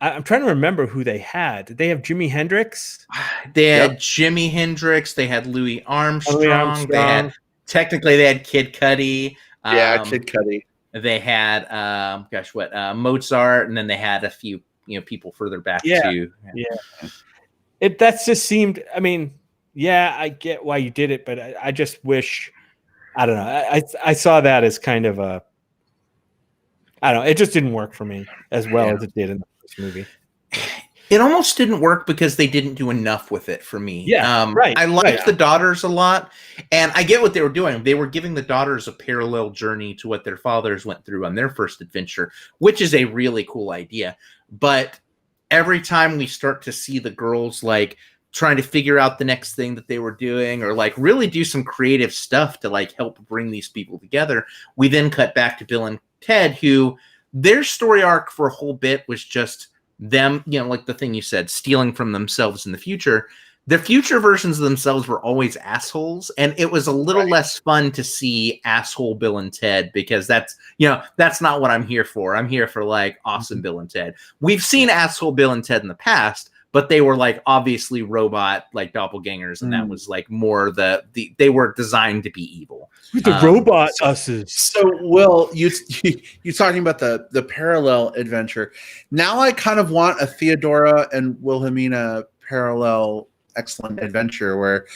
I'm trying to remember who they had. Did they have Jimi Hendrix? They had Jimi Hendrix. They had Louis Armstrong. They had Kid Cudi. Kid Cudi. They had Mozart, and then they had a few people further back too. Yeah. That's just seemed. I mean, yeah, I get why you did it, but I just wish. I don't know. I saw that as kind of a. I don't know. It just didn't work for me as well as it did in the first movie. It almost didn't work because they didn't do enough with it for me. Yeah, right. I liked the daughters a lot, and I get what they were doing. They were giving the daughters a parallel journey to what their fathers went through on their first adventure, which is a really cool idea. But every time we start to see the girls like trying to figure out the next thing that they were doing, or like really do some creative stuff to like help bring these people together, we then cut back to Bill and Ted, who their story arc for a whole bit was just them, like the thing you said, stealing from themselves in the future. The future versions of themselves were always assholes, and it was a little less fun to see asshole Bill and Ted, because that's not what I'm here for. I'm here for like awesome Bill and Ted. We've seen asshole Bill and Ted in the past, but they were like obviously robot like doppelgangers, and that was like more they were designed to be evil. The robot us's. So, Will, you talking about the parallel adventure? Now I kind of want a Theodora and Wilhelmina parallel excellent adventure where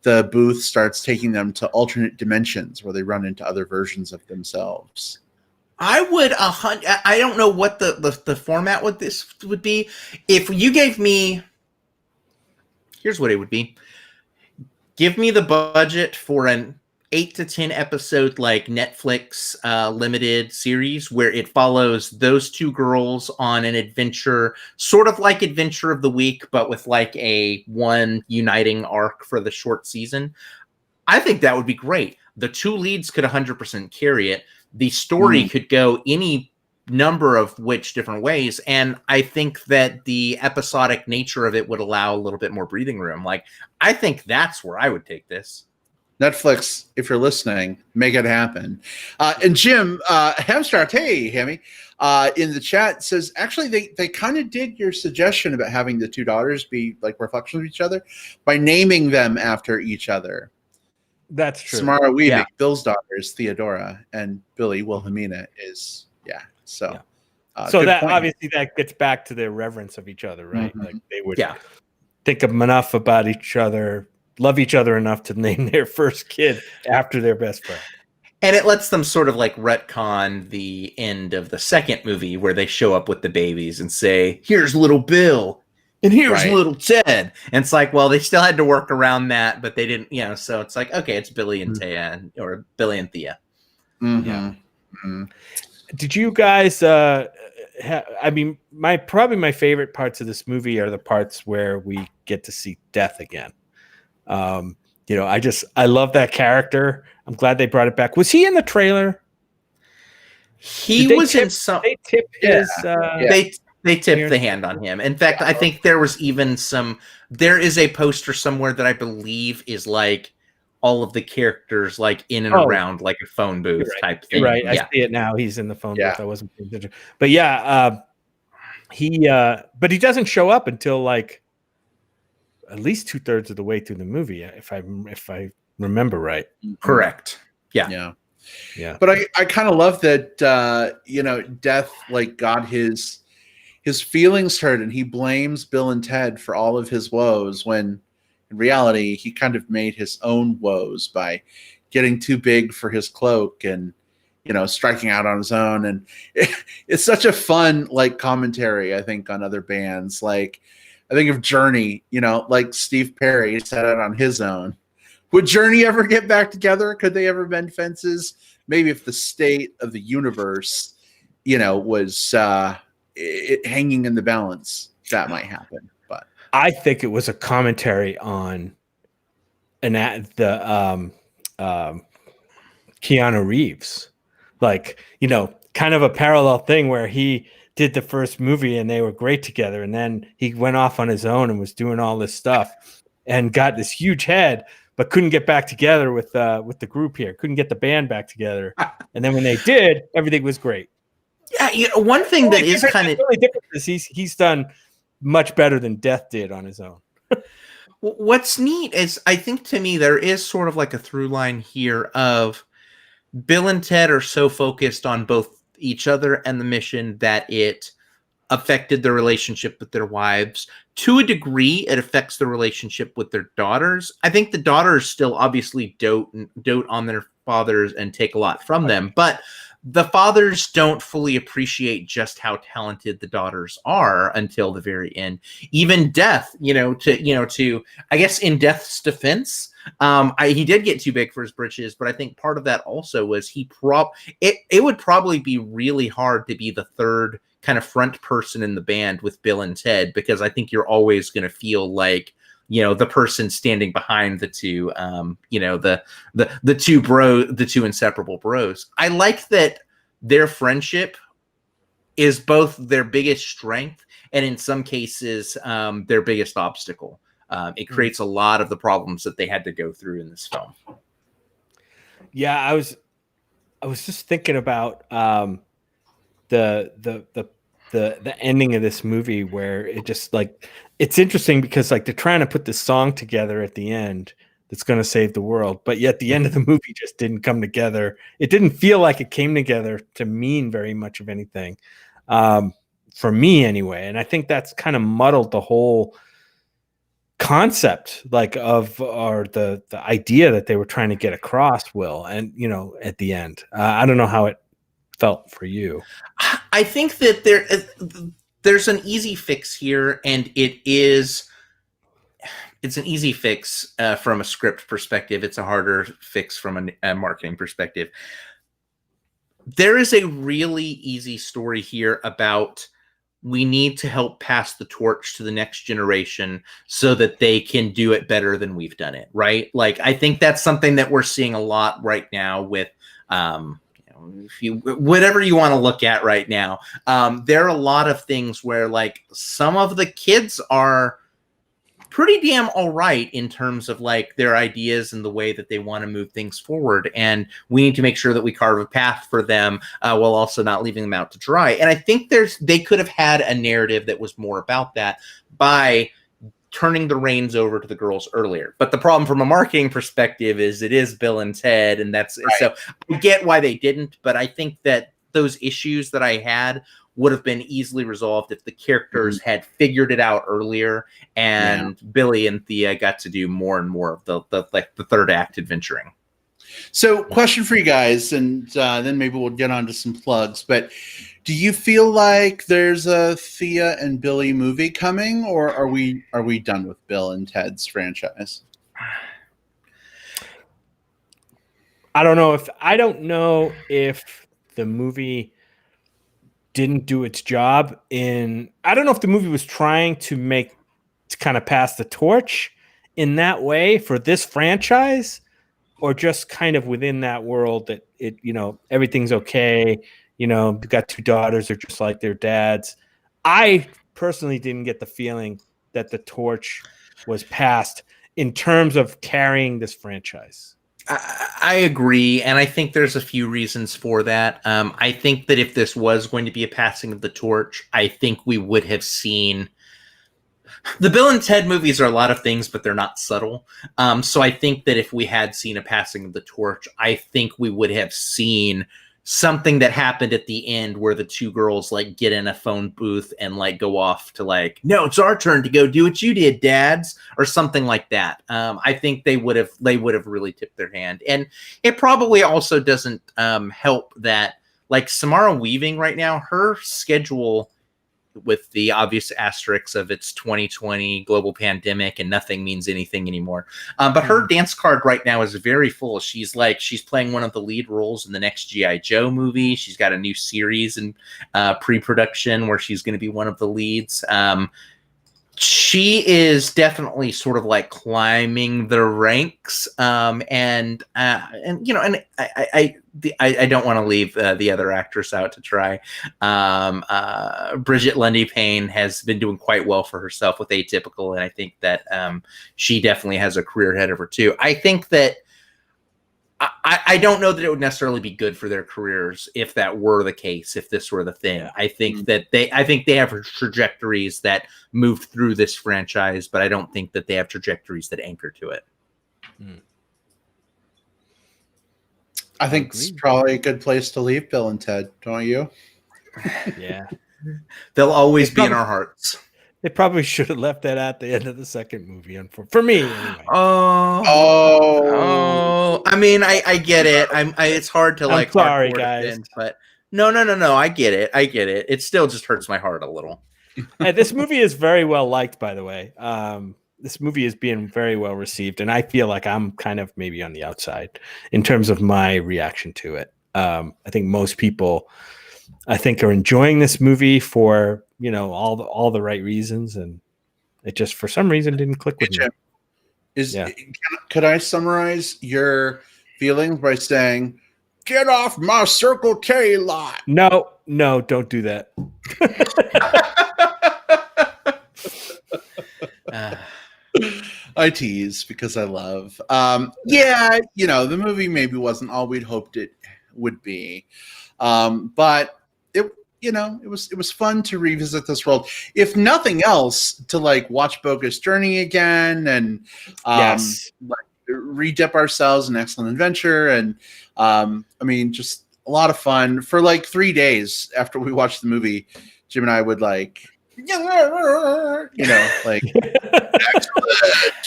the booth starts taking them to alternate dimensions where they run into other versions of themselves. I would I don't know what the format would be. If you gave me, here's what it would be. Give me the budget for an 8 to 10 episode like Netflix limited series where it follows those two girls on an adventure, sort of like Adventure of the Week, but with like a one uniting arc for the short season. I think that would be great. The two leads could 100% carry it. The story could go any number of different ways, and I think that the episodic nature of it would allow a little bit more breathing room. Like, I think that's where I would take this. Netflix, if you're listening, make it happen. And Jim Hamstart, hey Hammy, in the chat says actually they kind of dig your suggestion about having the two daughters be like reflections of each other by naming them after each other. That's true. Samara Weaving, Bill's daughter is Theodora, and Billy Wilhelmina is So that point. Obviously that gets back to their reverence of each other, right? Mm-hmm. Like they would think of enough about each other love each other enough to name their first kid after their best friend. And it lets them sort of like retcon the end of the second movie where they show up with the babies and say, here's little Bill and here's little Ted. And it's like, well, they still had to work around that, but they didn't, so it's like, okay, it's Billy and Thea or Billy and Thea. Mm-hmm. Yeah. Mm-hmm. Did you guys, probably my favorite parts of this movie are the parts where we get to see Death again. I love that character. I'm glad they brought it back. Was he in the trailer? He was in some. They tip his. They tipped the hand on him. In fact, I think there was even some. There is a poster somewhere that I believe is like all of the characters like in and around like a phone booth type thing. Right, I see it now. He's in the phone booth. I wasn't paying attention. But yeah, but he doesn't show up until like at least 2/3 of the way through the movie, if I remember right. Correct. Yeah. But I kind of love that Death like got his feelings hurt, and he blames Bill and Ted for all of his woes, when in reality he kind of made his own woes by getting too big for his cloak and striking out on his own. And it's such a fun like commentary, I think, on other bands. Like I think of Journey, like Steve Perry set out on his own. Would Journey ever get back together? Could they ever bend fences? Maybe if the state of the universe, was hanging in the balance, that might happen. But I think it was a commentary on the Keanu Reeves, like kind of a parallel thing where he did the first movie and they were great together, and then he went off on his own and was doing all this stuff and got this huge head, but couldn't get back together with the group here. Couldn't get the band back together, and then when they did, everything was great. Yeah, one thing that is kind of really different is he's done much better than Death did on his own. What's neat is I think to me there is sort of like a through line here of Bill and Ted are so focused on both each other and the mission that it affected their relationship with their wives. To a degree, it affects the relationship with their daughters. I think the daughters still obviously dote on their fathers and take a lot from them, but the fathers don't fully appreciate just how talented the daughters are until the very end. Even Death, to I guess in Death's defense, he did get too big for his britches, but I think part of that also was it would probably be really hard to be the third kind of front person in the band with Bill and Ted, because I think you're always going to feel like the person standing behind the two, the two inseparable bros. I like that their friendship is both their biggest strength and in some cases their biggest obstacle. It creates a lot of the problems that they had to go through in this film. Yeah, I was just thinking about the ending of this movie, where it just like, it's interesting because like they're trying to put this song together at the end that's going to save the world, but yet the end of the movie just didn't come together. It didn't feel like it came together to mean very much of anything, for me anyway. And I think that's kind of muddled the whole concept, like the idea that they were trying to get across, Will, and at the end. I don't know how it felt for you. I think that there's an easy fix here, and it's an easy fix from a script perspective. It's a harder fix from a marketing perspective. There is a really easy story here about we need to help pass the torch to the next generation so that they can do it better than we've done it, right? Like, I think that's something that we're seeing a lot right now with whatever you want to look at right now. There are a lot of things where like some of the kids are pretty damn all right in terms of like their ideas and the way that they want to move things forward. And we need to make sure that we carve a path for them while also not leaving them out to dry. And I think they could have had a narrative that was more about that by turning the reins over to the girls earlier. But the problem from a marketing perspective is it is Bill and Ted, and that's right. So I get why they didn't, but I think that those issues that I had would have been easily resolved if the characters had figured it out earlier, and Billy and Thea got to do more and more of the third act adventuring. So, question for you guys, and then maybe we'll get on to some plugs. But do you feel like there's a Thea and Billy movie coming, or are we done with Bill and Ted's franchise? I don't know if the movie didn't do its job I don't know if the movie was trying to kind of pass the torch in that way for this franchise, or just kind of within that world that everything's okay. You've got two daughters, they're just like their dads. I personally didn't get the feeling that the torch was passed in terms of carrying this franchise. I agree, and I think there's a few reasons for that. I think that if this was going to be a passing of the torch, I think we would have seen... The Bill and Ted movies are a lot of things, but they're not subtle. So I think that if we had seen a passing of the torch, I think we would have seen something that happened at the end where the two girls like get in a phone booth and like go off to like, no, it's our turn to go do what you did, dads, or something like that. I think they would have really tipped their hand. And it probably also doesn't help that like Samara Weaving right now, her schedule, with the obvious asterisks of it's 2020 global pandemic and nothing means anything anymore. But her dance card right now is very full. She's playing one of the lead roles in the next G.I. Joe movie. She's got a new series in pre-production where she's going to be one of the leads. She is definitely sort of like climbing the ranks. I don't want to leave the other actress out to try. Bridget Lundy Payne has been doing quite well for herself with Atypical, and I think that she definitely has a career ahead of her too. I think that I don't know that it would necessarily be good for their careers if that were the case, if this were the thing. Yeah. I think they have trajectories that moved through this franchise, but I don't think that they have trajectories that anchor to it. I think it's probably a good place to leave Bill and Ted, don't you? Yeah. They'll always be in our hearts. They probably should have left that at the end of the second movie, for me anyway. Oh. I mean, I get it. It's hard to like. I'm sorry, guys. But no. I get it. It still just hurts my heart a little. Hey, this movie is very well liked, by the way. This movie is being very well received, and I feel like I'm kind of maybe on the outside in terms of my reaction to it. I think most people, are enjoying this movie for all the right reasons, and it just for some reason didn't click with me. Could I summarize your feelings by saying, "Get off my Circle K lot"? No, don't do that. I tease because I love. The movie maybe wasn't all we'd hoped it would be, but it was fun to revisit this world. If nothing else, to like watch Bogus Journey again and re-dip ourselves in Excellent Adventure, and just a lot of fun. For like 3 days after we watched the movie, Jim and I would like.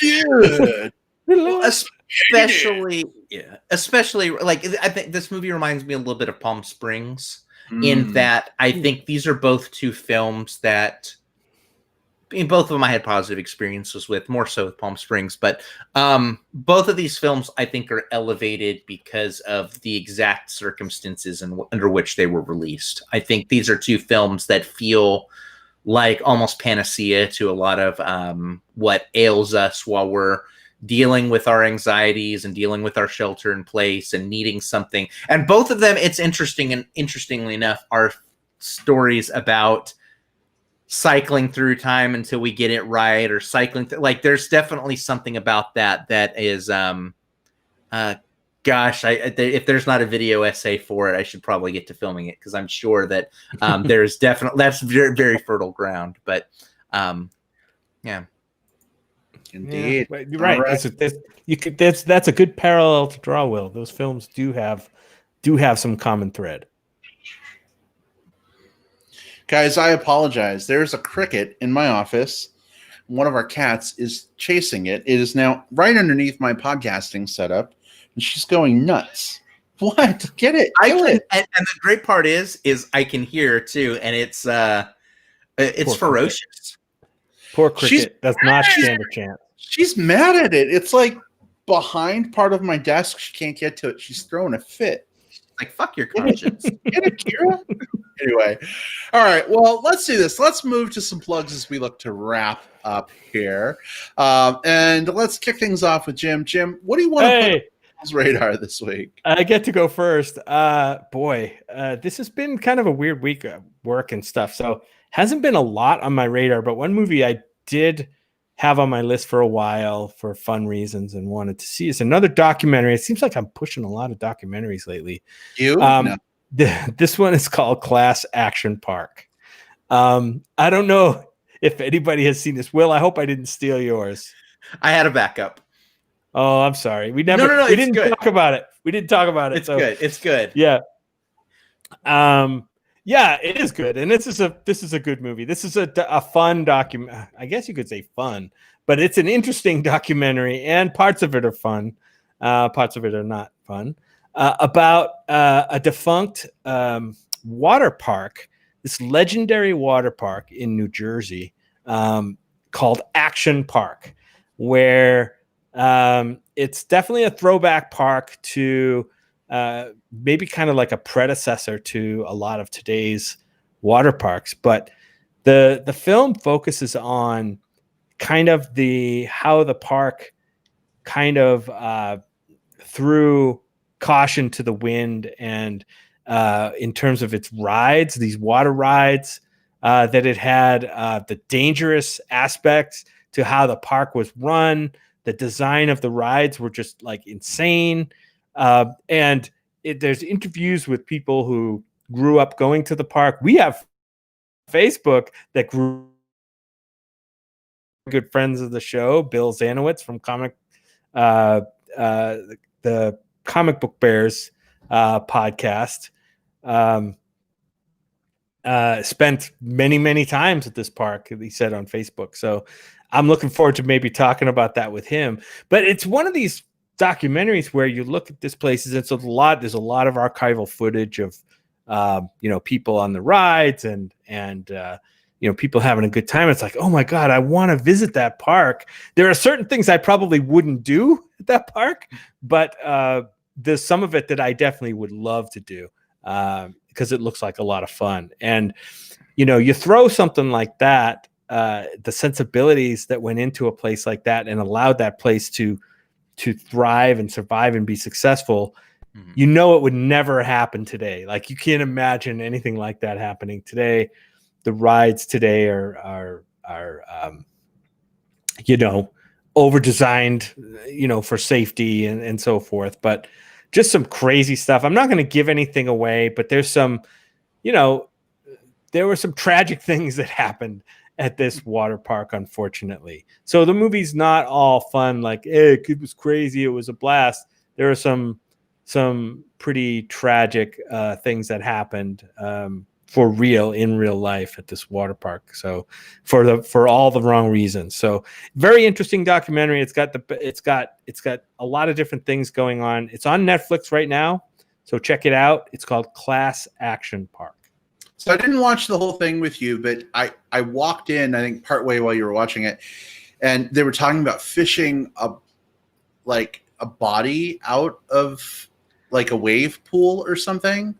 Dude. Especially like I think this movie reminds me a little bit of Palm Springs in that I think these are both two films that both of them I had positive experiences with, more so with Palm Springs, but both of these films I think are elevated because of the exact circumstances under which they were released. I think these are two films that feel like almost panacea to a lot of what ails us while we're dealing with our anxieties and dealing with our shelter in place and needing something. And both of them, it's interesting, and interestingly enough, are stories about cycling through time until we get it right, or cycling like there's definitely something about that is if there's not a video essay for it, I should probably get to filming it, because I'm sure that there's definitely that's very, very fertile ground. But indeed, yeah, you're right. That's a good parallel to draw. Will those films do have some common thread? Guys, I apologize. There's a cricket in my office. One of our cats is chasing it. It is now right underneath my podcasting setup, and she's going nuts. What? Get it. Kill it. And the great part is I can hear too, and it's Poor ferocious. Cricket. Poor cricket does not stand a chance. She's mad at it. It's like behind part of my desk. She can't get to it. She's throwing a fit. Like, fuck your conscience. Get it, Kira? Anyway. All right. Well, let's do this. Let's move to some plugs as we look to wrap up here. And let's kick things off with Jim. Jim, what do you want to put on people's radar this week? I get to go first. This has been kind of a weird week of work and stuff. So hasn't been a lot on my radar, but one movie I did have on my list for a while for fun reasons and wanted to see is another documentary. It seems like I'm pushing a lot of documentaries lately. No. This one is called Class Action Park. I don't know if anybody has seen this. Will, I hope I didn't steal yours. I had a backup. Oh, I'm sorry. We didn't talk about it. We didn't talk about it. It's good. Yeah. Yeah, it is good, and this is a good movie. This is a fun document. I guess you could say fun, but it's an interesting documentary, and parts of it are fun, parts of it are not fun. About a defunct water park, this legendary water park in New Jersey called Action Park, where it's definitely a throwback park to. Maybe kind of like a predecessor to a lot of today's water parks, but the film focuses on kind of how the park kind of threw caution to the wind, and in terms of its rides, these water rides that it had, the dangerous aspects to how the park was run, the design of the rides were just like insane. And there's interviews with people who grew up going to the park. We have Facebook that grew good friends of the show, Bill Zanowitz from the Comic Book Bears podcast. Spent many times at this park, he said on Facebook. So I'm looking forward to maybe talking about that with him. But it's one of these documentaries where you look at this place, there's a lot of archival footage of people on the rides and people having a good time. It's like, oh my God, I want to visit that park. There are certain things I probably wouldn't do at that park, but there's some of it that I definitely would love to do because it looks like a lot of fun. And you throw something like that, the sensibilities that went into a place like that and allowed that place to thrive and survive and be successful, it would never happen today. Like, you can't imagine anything like that happening today. The rides today are over designed, for safety and so forth, but just some crazy stuff. I'm not going to give anything away, but there's some, there were some tragic things that happened at this water park, unfortunately. So the movie's not all fun, like, hey, it was crazy, it was a blast. There are some pretty tragic things that happened for real in real life at this water park. So for all the wrong reasons. So very interesting documentary. It's got a lot of different things going on. It's on Netflix right now, so check it out. It's called Class Action Park. So I didn't watch the whole thing with you, but I walked in, I think, partway while you were watching it, and they were talking about fishing a body out of like a wave pool or something.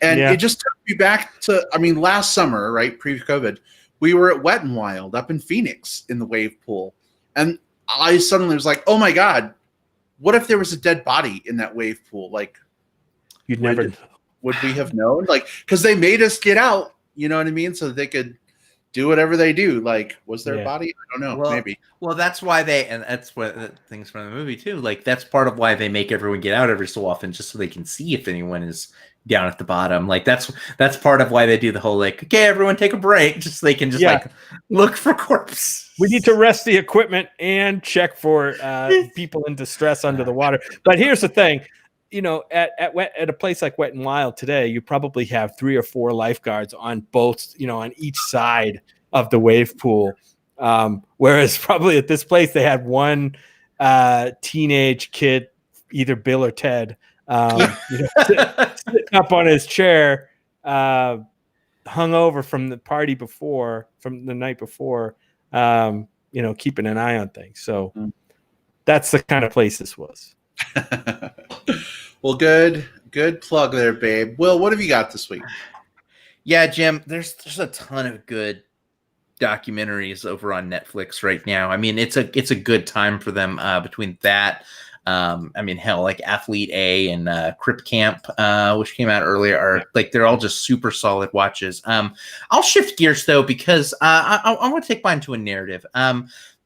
And It just took me back to, last summer, right, pre-COVID, we were at Wet n Wild up in Phoenix in the wave pool. And I suddenly was like, oh my God, what if there was a dead body in that wave pool? Like, would we have known? Like, because they made us get out, you know what I mean? So that they could do whatever they do. Like, was there a body? I don't know. Maybe. Well, that's why and that's what things from the movie too. Like, that's part of why they make everyone get out every so often, just so they can see if anyone is down at the bottom. Like, that's part of why they do the whole, like, okay, everyone take a break, just so they can just like look for corpse. We need to rest the equipment and check for people in distress under the water. But here's the thing. at a place like Wet and Wild today, you probably have 3 or 4 lifeguards on both, on each side of the wave pool. Whereas probably at this place they had one teenage kid, either Bill or Ted, sitting up on his chair, hungover from the party from the night before, keeping an eye on things. So that's the kind of place this was. Well, good plug there, babe. Will, what have you got this week? Yeah, Jim, there's a ton of good documentaries over on Netflix right now. I mean, it's a good time for them between that. Hell, like Athlete A and Crip Camp, which came out earlier, are like, they're all just super solid watches. I'll shift gears though, because I want to take mine to a narrative.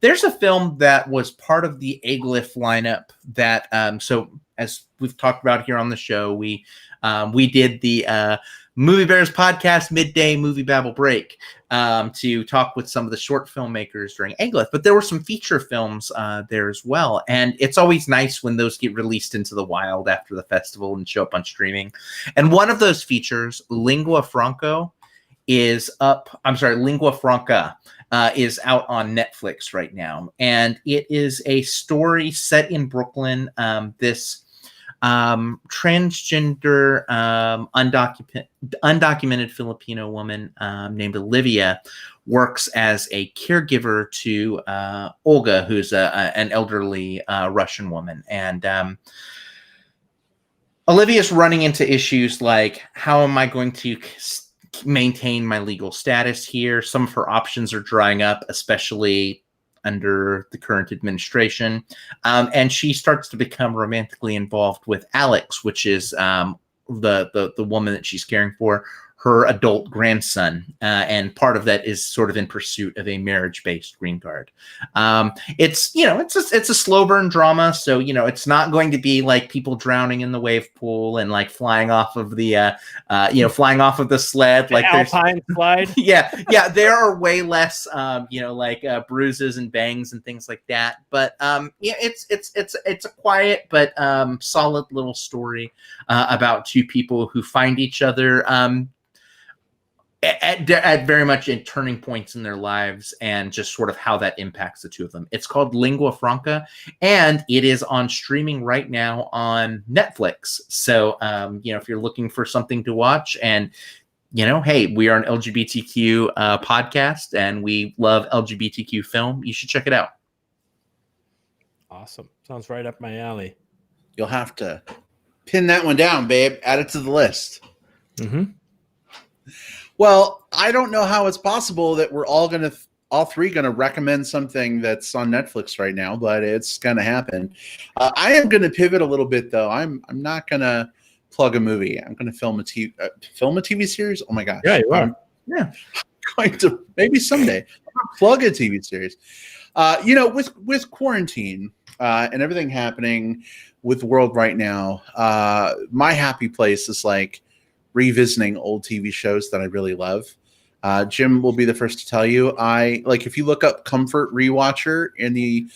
There's a film that was part of the AGLIF lineup that, so as we've talked about here on the show, we did the Movie Bears podcast midday movie babble break to talk with some of the short filmmakers during AGLIF, but there were some feature films there as well. And it's always nice when those get released into the wild after the festival and show up on streaming. And one of those features, Lingua Franca, is out on Netflix right now. And it is a story set in Brooklyn. This transgender undocumented Filipino woman named Olivia works as a caregiver to Olga, who's an elderly Russian woman. And Olivia's running into issues like, how am I going to maintain my legal status here? Some of her options are drying up, especially under the current administration. And she starts to become romantically involved with Alex, which is the woman that she's caring for, her adult grandson. And part of that is sort of in pursuit of a marriage-based green card. It's a slow burn drama. So, it's not going to be like people drowning in the wave pool and like flying off of the, flying off of the sled. Like Alpine slide. Yeah. There are way less, bruises and bangs and things like that. But it's a quiet but solid little story about two people who find each other at very much in turning points in their lives, and just sort of how that impacts the two of them. It's called Lingua Franca, and it is on streaming right now on Netflix. So, if you're looking for something to watch, and hey, we are an LGBTQ podcast, and we love LGBTQ film, you should check it out. Awesome. Sounds right up my alley. You'll have to pin that one down, babe. Add it to the list. Mm-hmm. Well, I don't know how it's possible that we're all three gonna recommend something that's on Netflix right now, but it's gonna happen. I am gonna pivot a little bit though. I'm not gonna plug a movie. I'm gonna film a TV series. Oh my gosh! Yeah, you are. Yeah, I'm going to maybe someday. I'm gonna plug a TV series. With quarantine and everything happening with the world right now, my happy place is like revisiting old TV shows that I really love. Jim will be the first to tell you. If you look up comfort rewatcher in the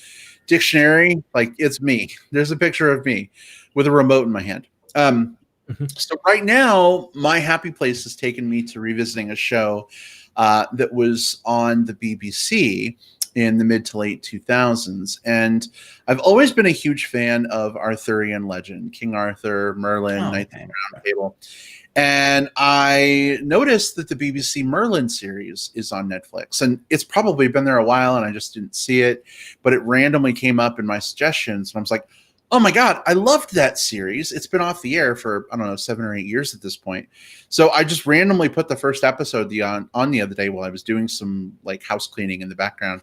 dictionary, like, it's me. There's a picture of me with a remote in my hand. So right now, my happy place has taken me to revisiting a show that was on the BBC in the mid to late 2000s. And I've always been a huge fan of Arthurian legend, King Arthur, Merlin, Knights of the Round Table. And I noticed that the BBC Merlin series is on Netflix, and it's probably been there a while and I just didn't see it, but it randomly came up in my suggestions. And I was like, oh my God, I loved that series. It's been off the air for, 7 or 8 years at this point. So I just randomly put the first episode on the other day while I was doing some like house cleaning in the background.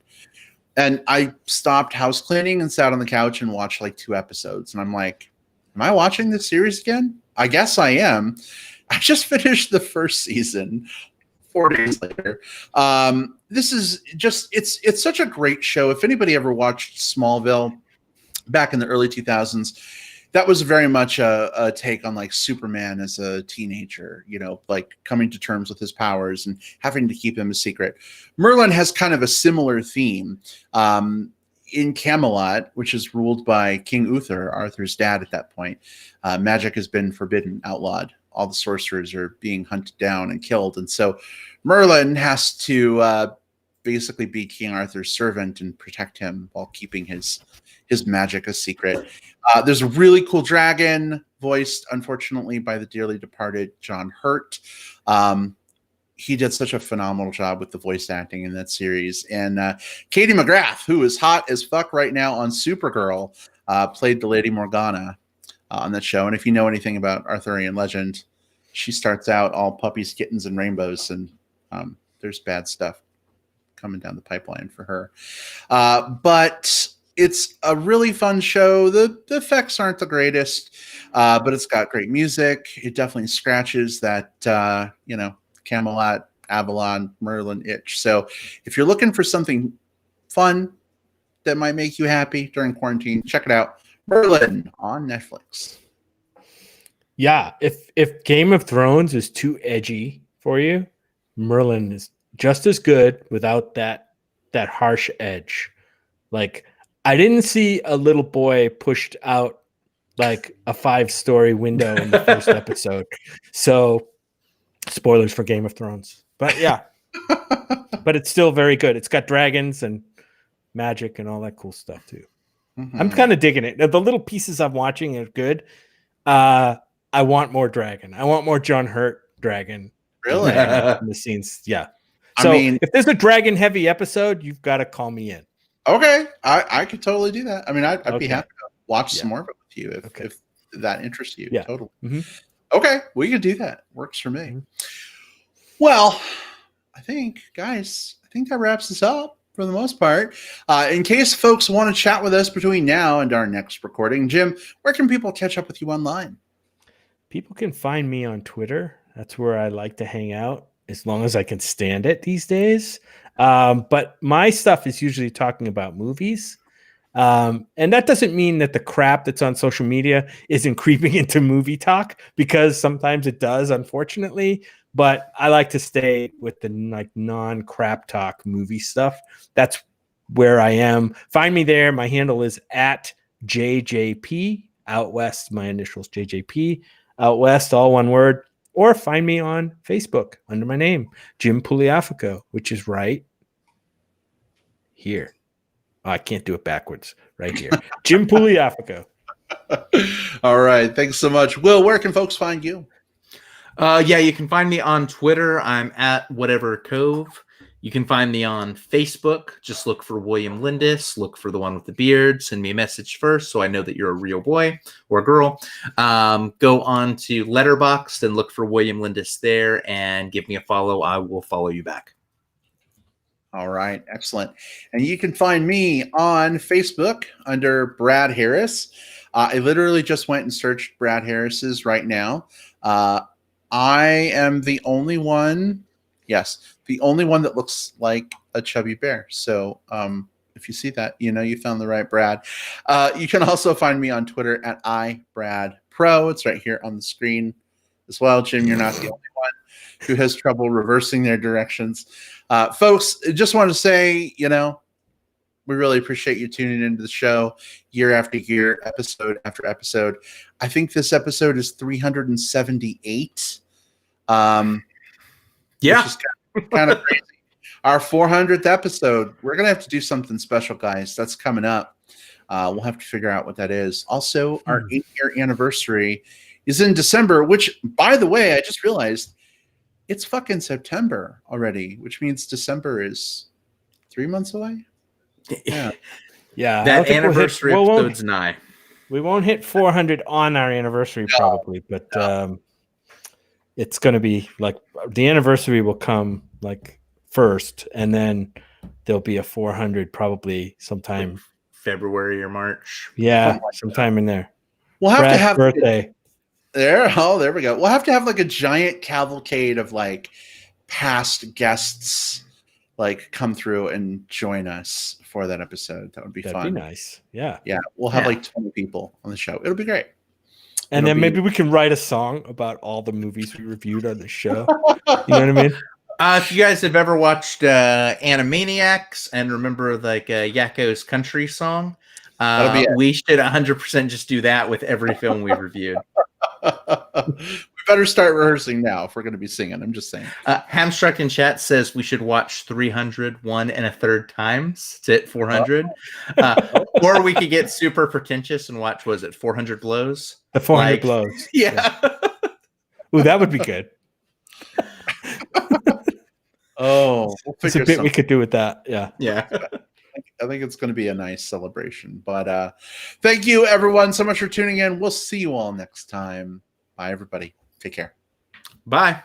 And I stopped house cleaning and sat on the couch and watched like 2 episodes. And I'm like, am I watching this series again? I guess I am. I just finished the first season 4 days later. This is just, it's such a great show. If anybody ever watched Smallville back in the early 2000s, that was very much a take on like Superman as a teenager, like coming to terms with his powers and having to keep them a secret. Merlin has kind of a similar theme. in Camelot, which is ruled by King Uther, Arthur's dad at that point, magic has been forbidden, outlawed. All the sorcerers are being hunted down and killed. And so Merlin has to basically be King Arthur's servant and protect him while keeping his magic a secret. There's a really cool dragon voiced, unfortunately, by the dearly departed John Hurt. He did such a phenomenal job with the voice acting in that series. And Katie McGrath, who is hot as fuck right now on Supergirl, played the Lady Morgana on that show. And if you know anything about Arthurian legend, she starts out all puppies, kittens, and rainbows. And there's bad stuff coming down the pipeline for her. But it's a really fun show. The effects aren't the greatest, but it's got great music. It definitely scratches that, Camelot, Avalon, Merlin itch. So if you're looking for something fun that might make you happy during quarantine, check it out. Merlin on Netflix. Yeah, if Game of Thrones is too edgy for you, Merlin is just as good without that harsh edge. Like, I didn't see a little boy pushed out like a 5-story window in the first episode. So spoilers for Game of Thrones. But yeah. But it's still very good. It's got dragons and magic and all that cool stuff too. Mm-hmm. I'm kind of digging it. The little pieces I'm watching are good. I want more dragon. I want more John Hurt dragon. Really? In the scenes. Yeah. So if there's a dragon heavy episode, you've got to call me in. Okay. I could totally do that. I mean, I'd be happy to watch some more of it with you if that interests you. Yeah. Totally. Mm-hmm. Okay. We could do that. Works for me. Mm-hmm. Well, I think, guys, that wraps us up for the most part. In case folks want to chat with us between now and our next recording, Jim, where can people catch up with you online? People can find me on Twitter. That's where I like to hang out, as long as I can stand it these days. But my stuff is usually talking about movies. And that doesn't mean that the crap that's on social media isn't creeping into movie talk, because sometimes it does, unfortunately. But I like to stay with the non-crap talk movie stuff. That's where I am. Find me there. My handle is at JJP out west. My initials JJP out west, all one word. Or find me on Facebook under my name, Jim Pugliafico, which is right here. Oh, I can't do it backwards. Right here. Jim Pugliafico. All right. Thanks so much. Will, where can folks find you? You can find me on Twitter. I'm at Whatever Cove. You can find me on Facebook. Just look for William Lindis. Look for the one with the beard. Send me a message first so I know that you're a real boy or girl. Go on to Letterboxd and look for William Lindis there and give me a follow. I will follow you back. All right. Excellent. And you can find me on Facebook under Brad Harris. I literally just went and searched Brad Harris's right now. I am the only one. Yes, the only one that looks like a chubby bear. So if you see that, you found the right Brad. You can also find me on Twitter at iBradPro. It's right here on the screen as well. Jim, you're not the only one who has trouble reversing their directions. Folks, just want to say, we really appreciate you tuning into the show year after year, episode after episode. I think this episode is 378. Yeah. Which is kind of crazy. Our 400th episode. We're going to have to do something special, guys. That's coming up. We'll have to figure out what that is. Also, our 8-year anniversary is in December, which, by the way, I just realized it's fucking September already, which means December is 3 months away. Yeah. Yeah. That anniversary episode's nigh. We won't hit 400 on our anniversary probably, but it's going to be like the anniversary will come like first, and then there'll be a 400 probably sometime February or March. Yeah, sometime in there. We'll have Brad's to have birthday. There we go. We'll have to have like a giant cavalcade of like past guests like come through and join us for that episode. That would be fun. That'd be nice. Yeah. Yeah. We'll have like 20 people on the show. It'll be great. And then maybe we can write a song about all the movies we reviewed on the show. You know what I mean? If you guys have ever watched Animaniacs and remember like Yakko's country song, That'll be it. we should 100% just do that with every film we've reviewed. We better start rehearsing now if we're going to be singing. I'm just saying. Hamstruck in chat says we should watch 300 1 times to hit 400. Or we could get super pretentious and watch, was it 400 blows? The 400 blows. Yeah. Ooh, that would be good. Oh, It's a bit we could do with that. Yeah. Yeah. I think it's going to be a nice celebration. But thank you, everyone, so much for tuning in. We'll see you all next time. Bye, everybody. Take care. Bye.